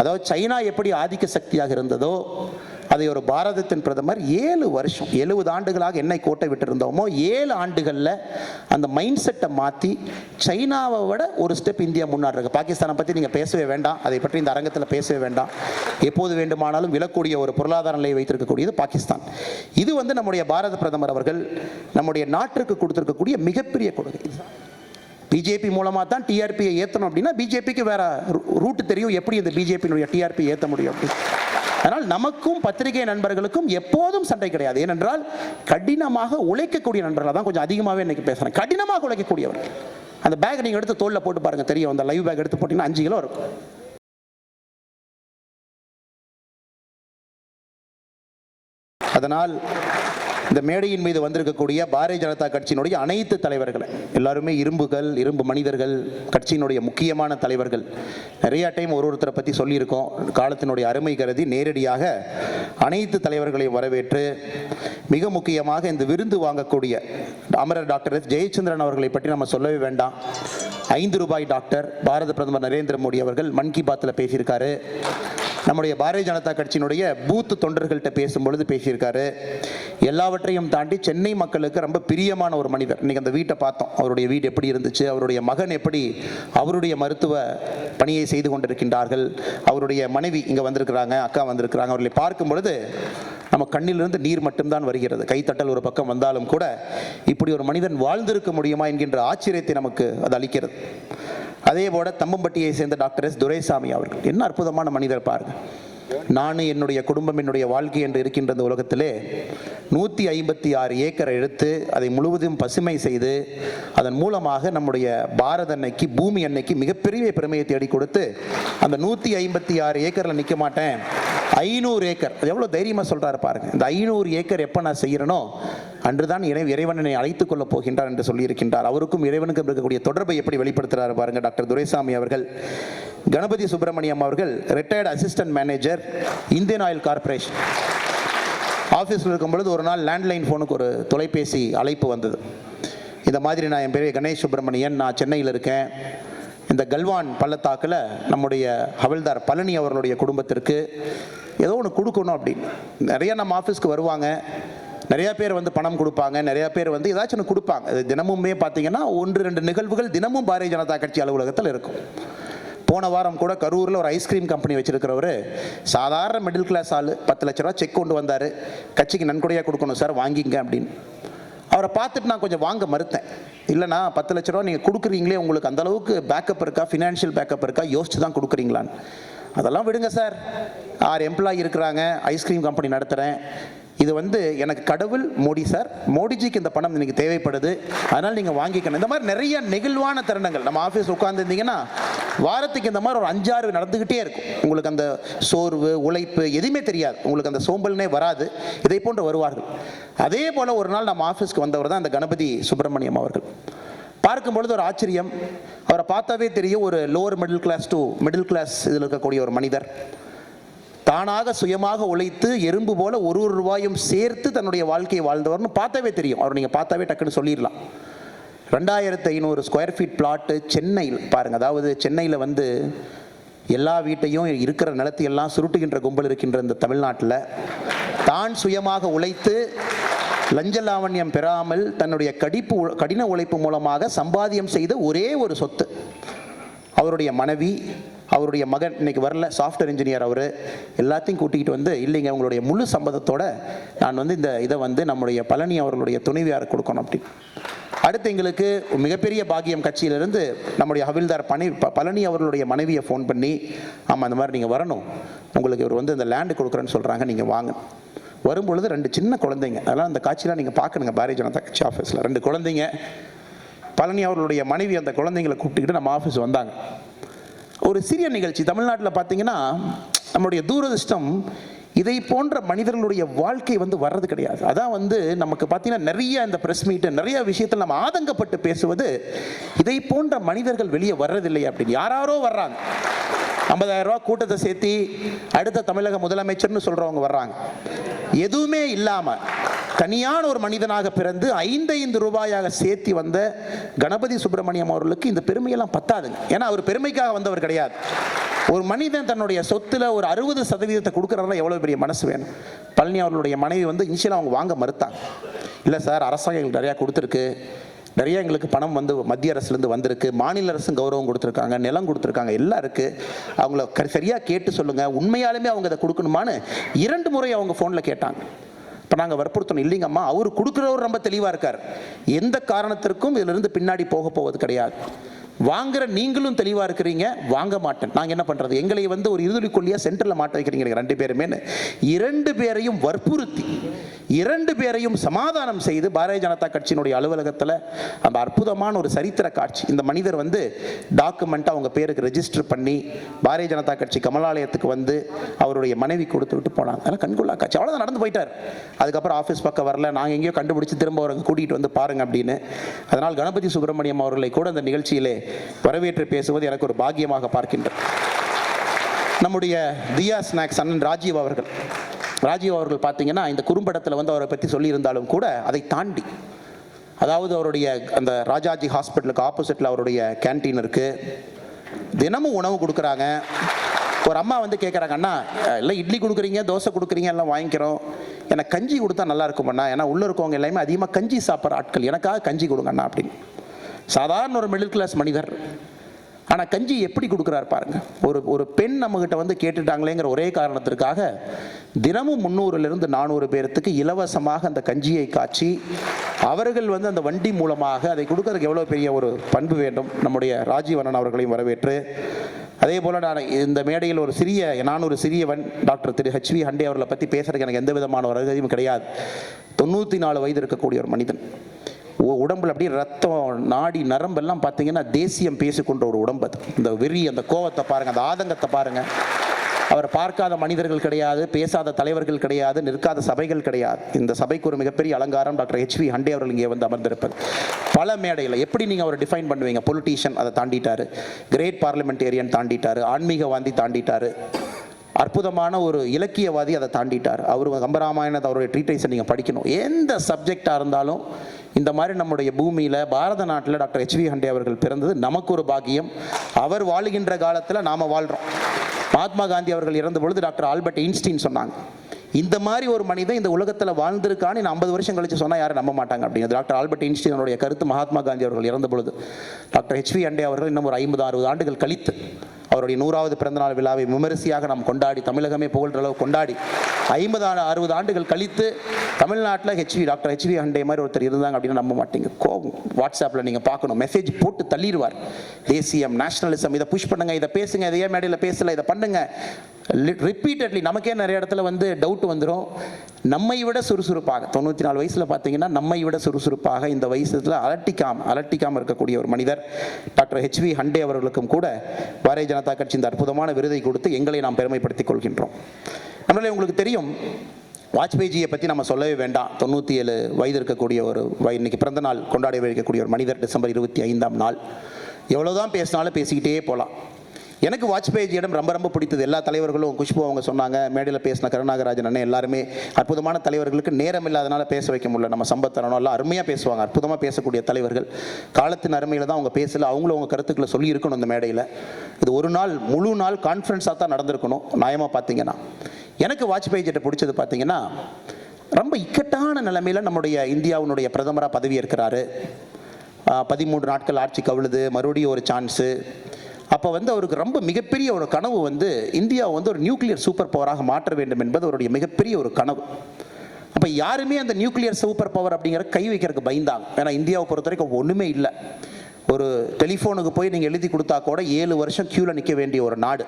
அதாவது சைனா எப்படி ஆதிக்க சக்தியாக இருந்ததோ அதை ஒரு பாரதத்தின் பிரதமர் 7 வருஷம் 70 ஆண்டுகளாக என்னை கோட்டை விட்டிருந்தோமோ 7 ஆண்டுகளில் அந்த மைண்ட் செட்டை மாற்றி சைனாவை விட ஒரு ஸ்டெப் இந்தியா முன்னாடி இருக்கு. பாகிஸ்தானை பற்றி நீங்கள் பேசவே வேண்டாம், அதை பற்றி இந்த அரங்கத்தில் பேசவே வேண்டாம். எப்போது வேண்டுமானாலும் விழக்கூடிய ஒரு பொருளாதார நிலையை வைத்திருக்கக்கூடியது பாகிஸ்தான். இது நம்முடைய பாரத பிரதமர் அவர்கள் நம்முடைய நாட்டிற்கு கொடுத்திருக்கக்கூடிய மிகப்பெரிய கொள்கை. பிஜேபி மூலமாக தான் டிஆர்பியை ஏற்றணும் அப்படின்னா பிஜேபிக்கு வேற ரூட் தெரியும், எப்படி இந்த பிஜேபியினுடைய டிஆர்பி ஏற்ற முடியும் அப்படின்னு. அதனால் நமக்கும் பத்திரிகை நண்பர்களுக்கும் எப்போதும் சண்டை கிடையாது. ஏனென்றால் கடினமாக உழைக்கக்கூடிய நண்பர்கள் தான் கொஞ்சம் அதிகமாகவே இன்னைக்கு பேசுகிறேன். கடினமாக உழைக்கக்கூடியவர். அந்த பேக் நீங்கள் எடுத்து தோளில் போட்டு பாருங்கள் தெரியும். அந்த லைவ் பேக் எடுத்து போட்டிங்கன்னா 5 கிலோ இருக்கும். அதனால் இந்த மேடையின் மீது வந்திருக்கக்கூடிய பாரதிய ஜனதா கட்சியினுடைய அனைத்து தலைவர்கள் எல்லாருமே இரும்பு மனிதர்கள், கட்சியினுடைய முக்கியமான தலைவர்கள். நிறைய டைம் ஒருத்தரை பற்றி சொல்லியிருக்கோம். காலத்தினுடைய அருமை கருதி நேரடியாக அனைத்து தலைவர்களையும் வரவேற்று மிக முக்கியமாக இந்த விருந்து வாங்கக்கூடிய அமரர் டாக்டர் எஸ் ஜெயச்சந்திரன் அவர்களை பற்றி நம்ம சொல்லவே வேண்டாம். 5 ரூபாய் டாக்டர். பாரத பிரதமர் நரேந்திர மோடி அவர்கள் மன் கி பாத்தில் பேசியிருக்காரு. நம்முடைய பாரதிய ஜனதா கட்சியினுடைய பூத்து தொண்டர்கள்ட்ட பேசும்பொழுது பேசியிருக்காரு. எல்லாவற்றையும் தாண்டி சென்னை மக்களுக்கு ரொம்ப பிரியமான ஒரு மனிதர். இன்னைக்கு அந்த வீட்டை பார்த்தோம். அவருடைய வீடு எப்படி இருந்துச்சு, அவருடைய மகன் எப்படி அவருடைய மருத்துவ பணியை செய்து கொண்டிருக்கின்றார்கள், அவருடைய மனைவி இங்கே வந்திருக்கிறாங்க, அக்கா வந்திருக்கிறாங்க. அவர்களை பார்க்கும் பொழுது நம்ம கண்ணிலிருந்து நீர் மட்டும்தான் வருகிறது. கைத்தட்டல் ஒரு பக்கம் வந்தாலும் கூட இப்படி ஒரு மனிதன் வாழ்ந்திருக்க முடியுமா என்கின்ற ஆச்சரியத்தை நமக்கு அது அளிக்கிறது. அதே போல தம்மம்பட்டியை சேர்ந்த டாக்டர் எஸ் துரைசாமி அவர்கள் என்ன அற்புதமான மனிதர் பாருங்க. நான் என்னுடைய குடும்பம் என்னுடைய வாழ்க்கை என்று இருக்கின்ற இந்த உலகத்திலே 156 ஏக்கரை எடுத்து அதை முழுவதும் பசுமை செய்து அதன் மூலமாக நம்முடைய பாரத அன்னைக்கு பூமி அன்னைக்கு மிகப்பெரிய பெருமையை தேடி கொடுத்து அந்த 156 ஏக்கரில் நிற்க மாட்டேன், 500 ஏக்கர். அது எவ்வளோ தைரியமாக சொல்கிறாரு பாருங்க. இந்த 500 ஏக்கர் எப்போ நான் செய்கிறேனோ அன்றுதான் இறைவனை அழைத்துக் கொள்ளப் போகின்றார் என்று சொல்லியிருக்கின்றார். அவருக்கும் இறைவனுக்கும் இருக்கக்கூடிய தொடர்பை எப்படி வெளிப்படுத்துகிறார் பாருங்க டாக்டர் துரைசாமி அவர்கள். கணபதி சுப்பிரமணியம் அவர்கள் retired assistant manager, Indian oil corporation. ஆஃபீஸில் இருக்கும் பொழுது ஒரு நாள் லேண்ட்லைன் ஃபோனுக்கு ஒரு தொலைபேசி அழைப்பு வந்தது. இந்த மாதிரி நான் என் பேர் கணேஷ் சுப்பிரமணியன், நான் சென்னையில் இருக்கேன். இந்த கல்வான் பள்ளத்தாக்கில் நம்முடைய ஹவல்தார் பழனி அவர்களுடைய குடும்பத்திற்கு ஏதோ ஒன்று கொடுக்கணும் அப்படின்னு. நிறைய நம்ம ஆஃபீஸ்க்கு வருவாங்க, நிறைய பேர் பணம் கொடுப்பாங்க, நிறைய பேர் ஏதாச்சும் ஒன்று கொடுப்பாங்க. அது தினமுமே பார்த்தீங்கன்னா 1-2 நிகழ்வுகள் தினமும் பாரதிய ஜனதா கட்சி அலுவலகத்தில் இருக்கும். போன வாரம் கூட கரூரில் ஒரு ஐஸ்கிரீம் கம்பெனி வச்சிருக்கிறவர் சாதாரண மிடில் கிளாஸ் ஆள் 10 லட்ச ரூபா செக் கொண்டு வந்தார். கட்சிக்கு நன்கொடையாக கொடுக்கணும் சார், வாங்கிங்க அப்படின்னு. அவரை பார்த்துட்டு நான் கொஞ்சம் வாங்க மறுத்தேன். இல்லைண்ணா 10 லட்ச ரூபா நீங்கள் கொடுக்குறீங்களே, உங்களுக்கு அந்தளவுக்கு பேக்கப் இருக்கா, ஃபினான்ஷியல் பேக்கப் இருக்கா, யோசிச்சு தான் கொடுக்குறீங்களான்னு. அதெல்லாம் விடுங்க சார், 6 எம்ப்ளாயி இருக்கிறாங்க, ஐஸ்கிரீம் கம்பெனி நடத்துகிறேன். இது எனக்கு கடவுள் மோடி சார், மோடிஜிக்கு இந்த பணம் எனக்கு தேவைப்படுது, அதனால் நீங்கள் வாங்கிக்கணும். இந்த மாதிரி நிறைய நெகிழ்வான தருணங்கள் நம்ம ஆஃபீஸ் உட்காந்துருந்தீங்கன்னா வாரத்துக்கு இந்த மாதிரி ஒரு 5-6 நடந்துக்கிட்டே இருக்கும். உங்களுக்கு அந்த சோர்வு உழைப்பு எதுவுமே தெரியாது, உங்களுக்கு அந்த சோம்பல்னே வராது. இதை போன்று வருவார்கள். அதே போல் ஒரு நாள் நம்ம ஆஃபீஸ்க்கு வந்தவர் தான் அந்த கணபதி சுப்பிரமணியம் அவர்கள். பார்க்கும் பொழுது ஒரு ஆச்சரியம். அவரை பார்த்தாவே தெரியும் ஒரு lower middle class to middle class இதில் இருக்கக்கூடிய ஒரு மனிதர். தானாக சுயமாக உழைத்து எறும்பு போல ஒரு ரூபாயும் சேர்த்து தன்னுடைய வாழ்க்கையை வாழ்ந்தவர்னு பார்த்தாவே தெரியும். அவர் நீங்கள் பார்த்தாவே டக்குன்னு சொல்லிடலாம். 2500 ஸ்கொயர் ஃபீட் பிளாட்டு சென்னையில் பாருங்கள். அதாவது சென்னையில் எல்லா வீட்டையும் இருக்கிற நிலத்தையெல்லாம் சுருட்டுகின்ற கும்பல் இருக்கின்ற இந்த தமிழ்நாட்டில் தான் சுயமாக உழைத்து லஞ்ச லாவண்யம் பெறாமல் தன்னுடைய கடின உழைப்பு மூலமாக சம்பாத்தியம் செய்த ஒரே ஒரு சொத்து அவருடைய மனைவி, அவருடைய மகன். இன்னைக்கு வரல, சாஃப்ட்வேர் இன்ஜினியர். அவர் எல்லாத்தையும் கூட்டிகிட்டு இல்லைங்க உங்களுடைய முழு சம்பதத்தோட நான் இந்த இதை நம்முடைய பழனி அவர்களுடைய துணைவியாரை கொடுக்கணும் அப்படி. அடுத்து எங்களுக்கு மிகப்பெரிய பாக்கியம், கட்சியிலிருந்து நம்முடைய ஹவில்தார் பழனி அவர்களுடைய மனைவியை ஃபோன் பண்ணி, ஆமாம் இந்த மாதிரி நீங்கள் வரணும், உங்களுக்கு இவர் இந்த லேண்டு கொடுக்குறேன்னு சொல்கிறாங்க, நீங்கள் வாங்க. வரும்பொழுது 2 சின்ன குழந்தைங்க, அதெல்லாம் அந்த காட்சியெலாம் நீங்கள் பார்க்கணுங்க. பாரதிய ஜனதா கட்சி ஆஃபீஸில் 2 குழந்தைங்க. பழனி அவர்களுடைய மனைவி அந்த குழந்தைங்களை கூப்பிட்டுக்கிட்டு நம்ம ஆஃபீஸ் வந்தாங்க. ஒரு சிறிய நிகழ்ச்சி. தமிழ்நாட்டில் பார்த்தீங்கன்னா நம்முடைய துரதிர்ஷ்டம், இதை போன்ற மனிதர்களுடைய வாழ்க்கை வர்றது கிடையாது. அதான் நமக்கு பார்த்தீங்கன்னா நிறைய இந்த ப்ரெஸ் மீட்டு நிறைய விஷயத்தில் நம்ம ஆதங்கப்பட்டு பேசுவது, இதை போன்ற மனிதர்கள் வெளியே வர்றதில்லை அப்படின்னு. யாரோ வர்றாங்க, 50,000 ரூபா கூட்டத்தை சேர்த்தி அடுத்த தமிழக முதலமைச்சர்னு சொல்கிறவங்க வர்றாங்க. எதுவுமே இல்லாமல் தனியான ஒரு மனிதனாக பிறந்து 5 ரூபாயாக சேர்த்தி வந்த கணபதி சுப்பிரமணியம் அவர்களுக்கு இந்த பெருமையெல்லாம் பத்தாதுங்க. ஏன்னா அவர் பெருமைக்காக வந்தவர் கிடையாது. ஒரு மனிதன் தன்னுடைய சொத்துல ஒரு 60% கொடுக்குறாருன்னா எவ்வளவு பெரிய மனசு வேணும். பழனி அவர்களுடைய மனைவி வந்து இனிஷியலாக அவங்க வாங்க மறுத்தாங்க. இல்லை சார், அரசாங்கம் எங்களுக்கு நிறையா கொடுத்துருக்கு, நிறைய எங்களுக்கு பணம் வந்து மத்திய அரசுலேருந்து வந்திருக்கு, மாநில அரசும் கௌரவம் கொடுத்துருக்காங்க, நிலம் கொடுத்துருக்காங்க, எல்லாம் இருக்குது, அவங்கள சரியாக கேட்டு சொல்லுங்கள், உண்மையாலுமே அவங்க அதை கொடுக்கணுமான்னு 2 முறை அவங்க ஃபோனில் கேட்டாங்க. இப்போ நாங்கள் வற்புறுத்தணும், இல்லைங்கம்மா அவர் கொடுக்குறவர் ரொம்ப தெளிவாக இருக்கார், எந்த காரணத்திற்கும் இதிலிருந்து பின்னாடி போவது கிடையாது, வாங்குற நீங்களும் தெளிவாக இருக்கிறீங்க, வாங்க மாட்டேன், நாங்கள் என்ன பண்ணுறது, எங்களை வந்து ஒரு இருதுலிக்கொல்லியாக சென்டரில் மாட்ட வைக்கிறீங்க 2 பேருமே. 2 பேரையும் வற்புறுத்தி 2 பேரையும் சமாதானம் செய்து பாரதிய ஜனதா கட்சியினுடைய அலுவலகத்தில் அந்த அற்புதமான ஒரு சரித்திர காட்சி. இந்த மனிதர் வந்து டாக்குமெண்ட்டை அவங்க பேருக்கு ரெஜிஸ்டர் பண்ணி பாரதிய ஜனதா கட்சி கமலாலயத்துக்கு வந்து அவருடைய மனைவி கொடுத்து விட்டு போனாங்க. அதெல்லாம் கண்கொள்ளா காட்சி. அவ்வளோதான், நடந்து போயிட்டார். அதுக்கப்புறம் ஆஃபீஸ் பக்கம் வரல, நாங்கள் எங்கேயோ கண்டுபிடிச்சி திரும்ப அவரை கூட்டிகிட்டு வந்து பாருங்க அப்படின்னு. அதனால் கணபதி சுப்பிரமணியம் அவர்களை கூட அந்த நிகழ்ச்சியிலே வரவேற்று பேசுவது எனக்கு ஒரு பாக்கியமாக பார்க்கின்றேன். நம்முடைய தியா ஸ்நாக்ஸ் அண்ணன் ராஜீவ் அவர்கள் பார்த்தீங்கன்னா இந்த குறும்படத்தில் வந்து அவரை பற்றி சொல்லியிருந்தாலும் கூட அதை தாண்டி, அதாவது அவருடைய அந்த ராஜாஜி ஹாஸ்பிட்டலுக்கு ஆப்போசிட்டில் அவருடைய கேன்டீன் இருக்குது, தினமும் உணவு கொடுக்குறாங்க. ஒரு அம்மா வந்து கேட்குறாங்க, அண்ணா எல்லாம் இட்லி கொடுக்குறீங்க, தோசை கொடுக்குறீங்க, எல்லாம் வாங்கிக்கிறோம், எனக்கு கஞ்சி கொடுத்தா நல்லா இருக்குமண்ணா, ஏன்னா உள்ளே இருக்கவங்க எல்லாமே அதிகமாக கஞ்சி சாப்பிட்ற ஆட்கள், எனக்காக கஞ்சி கொடுங்கண்ணா அப்படின்னு. சாதாரண ஒரு மிடில் கிளாஸ் மனிதர், ஆனால் கஞ்சி எப்படி கொடுக்குறாரு பாருங்க. ஒரு பெண் நம்மகிட்ட வந்து கேட்டுட்டாங்களேங்கிற ஒரே காரணத்திற்காக தினமும் 300 - 400 பேர்த்துக்கு இலவசமாக அந்த கஞ்சியை காய்ச்சி அவர்கள் வந்து அந்த வண்டி மூலமாக அதை கொடுக்கறதுக்கு எவ்வளோ பெரிய ஒரு பண்பு வேண்டும். நம்முடைய ராஜீவண்ணன் அவர்களையும் வரவேற்று, அதே போல் நான் இந்த மேடையில் நான் ஒரு சிறியவன், டாக்டர் திரு HV ஹண்டே அவர்களை பற்றி பேசுறதுக்கு எனக்கு எந்த விதமான ஒரு அருகதையும் கிடையாது. 94 வயது இருக்கக்கூடிய ஒரு மனிதன், உடம்புல அப்படியே ரத்தம் நாடி நரம்பெல்லாம் பார்த்தீங்கன்னா தேசியம் பேசிக்கொண்ட ஒரு உடம்பு. அது இந்த வெறி, அந்த கோவத்தை பாருங்கள், அந்த ஆதங்கத்தை பாருங்கள். அவர் பார்க்காத மனிதர்கள் கிடையாது, பேசாத தலைவர்கள் கிடையாது, நிற்காத சபைகள் கிடையாது. இந்த சபைக்கு ஒரு மிகப்பெரிய அலங்காரம் டாக்டர் HV ஹண்டே அவர்கள் இங்கே வந்து அமர்ந்திருப்பார். பல மேடையில் எப்படி நீங்கள் அவரை டிஃபைன் பண்ணுவீங்க? பொலிட்டீஷியன், அதை தாண்டிட்டார், கிரேட் பார்லிமெண்டேரியன் தாண்டிட்டார், ஆன்மீகவாதி தாண்டிட்டார், அற்புதமான ஒரு இலக்கியவாதி அதை தாண்டிட்டார். அவர் கம்பராமாயணத்தை அவருடைய ட்ரீட்டைஸை நீங்கள் படிக்கணும். எந்த சப்ஜெக்டாக இருந்தாலும் இந்த மாதிரி நம்முடைய பூமியில் பாரத நாட்டில் டாக்டர் HV ஹண்டே அவர்கள் பிறந்தது நமக்கு ஒரு பாக்கியம். அவர் வாழுகின்ற காலத்தில் நாம் வாழ்கிறோம். மகாத்மா காந்தி அவர்கள் இறந்த பொழுது டாக்டர் ஆல்பர்ட் ஐன்ஸ்டீன் சொன்னாங்க, இந்த மாதிரி ஒரு மனிதன் இந்த உலகத்தில் வாழ்ந்திருக்கான்னு 50 வருஷம் கழிச்சு சொன்னால் யாரும் நம்ப மாட்டாங்க அப்படின்னு. டாக்டர் ஆல்பர்ட் ஐன்ஸ்டீனுடைய கருத்து. மகாத்மா காந்தி அவர்கள் இறந்த பொழுது டாக்டர் HV ஹண்டே அவர்கள் இன்னும் ஒரு 50-60 ஆண்டுகள் கழித்து அவருடைய 100வது பிறந்தநாள் விழாவை விமரிசையாக நாம் கொண்டாடி, தமிழகமே புகழ்கிற அளவு கொண்டாடி, 50-60 ஆண்டுகள் கழித்து தமிழ்நாட்டில் டாக்டர் HV ஹண்டே மாதிரி ஒருத்தர் இருந்தாங்க அப்படின்னு நம்ப மாட்டீங்க. வாட்ஸ்அப்பில் நீங்கள் பார்க்கணும், மெசேஜ் போட்டு தள்ளிடுவார். தேசியம், நேஷனலிசம், இதை புஷ் பண்ணுங்க, இதை பேசுங்க, இதையே மேடையில் பேசல, இதை பண்ணுங்க, ரிப்பீட்டட்லி. நமக்கே நிறைய இடத்துல வந்து டவுட் வந்துடும். நம்மை விட சுறுசுறுப்பாக 94 வயசில் பார்த்தீங்கன்னா நம்மை விட சுறுசுறுப்பாக இந்த வயசுல அலட்டிக்காமல் இருக்கக்கூடிய ஒரு மனிதர் டாக்டர் HV ஹண்டே அவர்களுக்கும் கூட பாரதிய ஜனதா கட்சி இந்த அற்புதமான விருதை கொடுத்து எங்களை நாம் பெருமைப்படுத்திக் கொள்கின்றோம். நம்மளே உங்களுக்கு தெரியும், வாஜ்பாய்ஜியை பற்றி நம்ம சொல்லவே வேண்டாம். 97 வயது இருக்கக்கூடிய இன்னைக்கு பிறந்த நாள் கொண்டாடி வைக்கக்கூடிய ஒரு மனிதர். டிசம்பர் 25ஆம் நாள். எவ்வளோதான் பேசினாலும் பேசிக்கிட்டே போகலாம். எனக்கு வாஜ்பாய்ஜியிடம் ரொம்ப ரொம்ப பிடித்தது. எல்லா தலைவர்களும், குஷ்பு அவங்க சொன்னாங்க, மேடையில் பேசின கருணாகராஜன் அண்ணன், எல்லாருமே அற்புதமான தலைவர்களுக்கு நேரம் இல்லாதனால பேச வைக்க முடியல. நம்ம சம்பத்தரணும் எல்லாம் அருமையாக பேசுவாங்க, அற்புதமாக பேசக்கூடிய தலைவர்கள். காலத்தின் அருமையில் தான் அவங்க பேசல, அவங்களும் அவங்க கருத்துக்களை சொல்லி இருக்கணும். இந்த மேடையில் இது ஒரு நாள் முழு நாள் கான்ஃபரன்ஸாக தான் நடந்திருக்கணும். நியாயமாக பார்த்தீங்கன்னா எனக்கு வாஜ்பாய்ஜிட்ட பிடிச்சது பார்த்தீங்கன்னா, ரொம்ப இக்கட்டான நிலைமையில் நம்முடைய இந்தியாவினுடைய பிரதமராக பதவி ஏற்கிறாரு. 13 நாட்கள் ஆட்சி கவிழுது, மறுபடியும் ஒரு சான்ஸு. அப்போ வந்து அவருக்கு ரொம்ப மிகப்பெரிய ஒரு கனவு வந்து இந்தியாவை வந்து ஒரு நியூக்ளியர் சூப்பர் பவராக மாற்ற வேண்டும் என்பது அவருடைய மிகப்பெரிய ஒரு கனவு. அப்போ யாருமே அந்த நியூக்ளியர் சூப்பர் பவர் அப்படிங்கிற கை வைக்கிறதுக்கு பயந்தாங்க. ஏன்னா இந்தியாவை பொறுத்த வரைக்கும் ஒன்றுமே இல்லை. ஒரு டெலிஃபோனுக்கு போய் நீங்கள் எழுதி கொடுத்தா கூட 7 வருஷம் க்யூவில் நிற்க வேண்டிய ஒரு நாடு.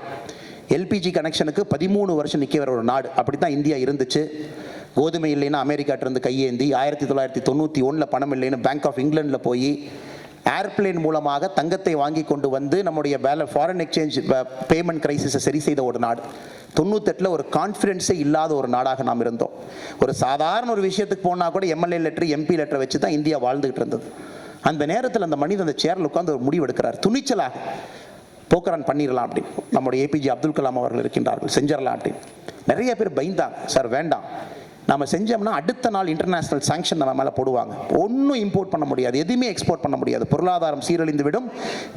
LPG கனெக்ஷனுக்கு 13 வருஷம் நிற்க வேற ஒரு நாடு. அப்படி தான் இந்தியா இருந்துச்சு. கோதுமை இல்லைன்னா அமெரிக்காட்டிருந்து கையேந்தி, 1991 பணம் இல்லைன்னு பேங்க் ஆஃப் இங்கிலாண்டில் போய் ஏர்பிளேன் மூலமாக தங்கத்தை வாங்கி கொண்டு வந்து நம்முடைய ஃபாரின் எக்ஸ்சேஞ்ச் பேமெண்ட் கிரைசிஸை சரி செய்த ஒரு நாடு. 98 ஒரு கான்ஃபிடென்ஸே இல்லாத ஒரு நாடாக நாம் இருந்தோம். ஒரு சாதாரண ஒரு விஷயத்துக்கு போனால் கூட MLA லெட்டர், MP லெட்டர் வச்சு தான் இந்தியா வாழ்ந்துகிட்டு இருந்தது. அந்த நேரத்தில் அந்த மனிதன் அந்த சேரில் உட்காந்து ஒரு முடிவு எடுக்கிறார். துணிச்சலாக போக்ரான் பண்ணிடலாம் அப்படின்னு. நம்முடைய APJ அப்துல் கலாம் அவர்கள் இருக்கின்றார்கள், செஞ்சிடலாம் அப்படின்னு. நிறைய பேர் பயந்தாங்க, சார் வேண்டாம், நம்ம செஞ்சோம்னா அடுத்த நாள் இன்டர்நேஷ்னல் சாங்ஷன் நம்ம மேலே போடுவாங்க, ஒன்றும் இம்போர்ட் பண்ண முடியாது, எதுவுமே எக்ஸ்போர்ட் பண்ண முடியாது, பொருளாதாரம் சீரழிந்து விடும்,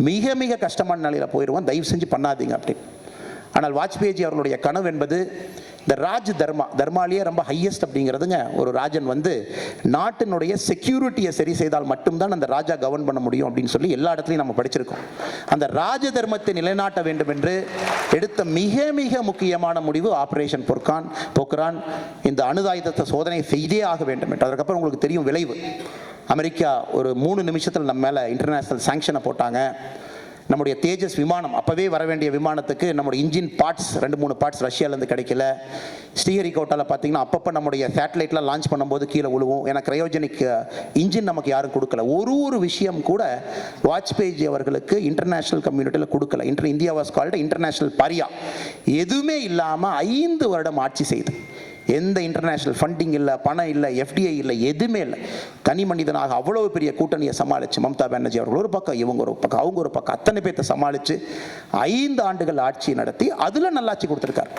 மிக மிக கஷ்டமான நிலையில் போயிடுவோம், தயவு செஞ்சு பண்ணாதீங்க அப்படின்னு. ஆனால் வாஜ்பேயி அவர்களுடைய கனவு என்பது இந்த ராஜ் தர்மாலேயே ரொம்ப ஹையஸ்ட் அப்படிங்கிறதுங்க. ஒரு ராஜன் வந்து நாட்டினுடைய செக்யூரிட்டியை சரி செய்தால் மட்டும்தான் அந்த ராஜா கவர்ன் பண்ண முடியும் அப்படின்னு சொல்லி எல்லா இடத்துலையும் நம்ம படிச்சிருக்கோம். அந்த ராஜ தர்மத்தை நிலைநாட்ட வேண்டும் என்று எடுத்த மிக மிக முக்கியமான முடிவு ஆபரேஷன் போக்ரான். இந்த அணுதாயுதத்தை சோதனை செய்தே ஆக வேண்டும் என்று. அதுக்கப்புறம் உங்களுக்கு தெரியும் விளைவு. அமெரிக்கா ஒரு 3 நிமிஷத்தில் நம்ம மேலே இன்டர்நேஷ்னல் சாங்ஷனை போட்டாங்க. நம்முடைய தேஜஸ் விமானம், அப்போவே வர வேண்டிய விமானத்துக்கு நம்முடைய இன்ஜின் பார்ட்ஸ் 2-3 பார்ட்ஸ் ரஷ்யாவிலேருந்து கிடைக்கல. ஸ்ரீஹரிகோட்டாவில் பார்த்தீங்கன்னா அப்பப்போ நம்முடைய சேட்டலைட்லாம் லான்ச் பண்ணும்போது கீழே விழுவும். ஏன்னா கிரையோஜெனிக் இன்ஜின் நமக்கு யாரும் கொடுக்கல. ஒரு விஷயம் கூட வாஜ்பேயி அவர்களுக்கு இன்டர்நேஷ்னல் கம்யூனிட்டியில் கொடுக்கல. இந்தியா வாஸ் கால்டு இன்டர்நேஷ்னல் பாரியா. எதுவுமே இல்லாமல் 5 வருடம் ஆட்சி செய்து, எந்த இன்டர்நேஷ்னல் ஃபண்டிங் இல்லை, பணம் இல்லை, எஃப்டிஐ இல்லை, எதுவுமே இல்லை. தனி மனிதனாக அவ்வளவு பெரிய கூட்டணியை சமாளித்து மம்தா பானர்ஜி அவர்கள் ஒரு பக்கம், இவங்க ஒரு பக்கம், அவங்க ஒரு பக்கம், அத்தனை பேர்த்தை சமாளித்து 5 ஆண்டுகள் ஆட்சி நடத்தி அதில் நல்லாட்சி கொடுத்துருக்கார்.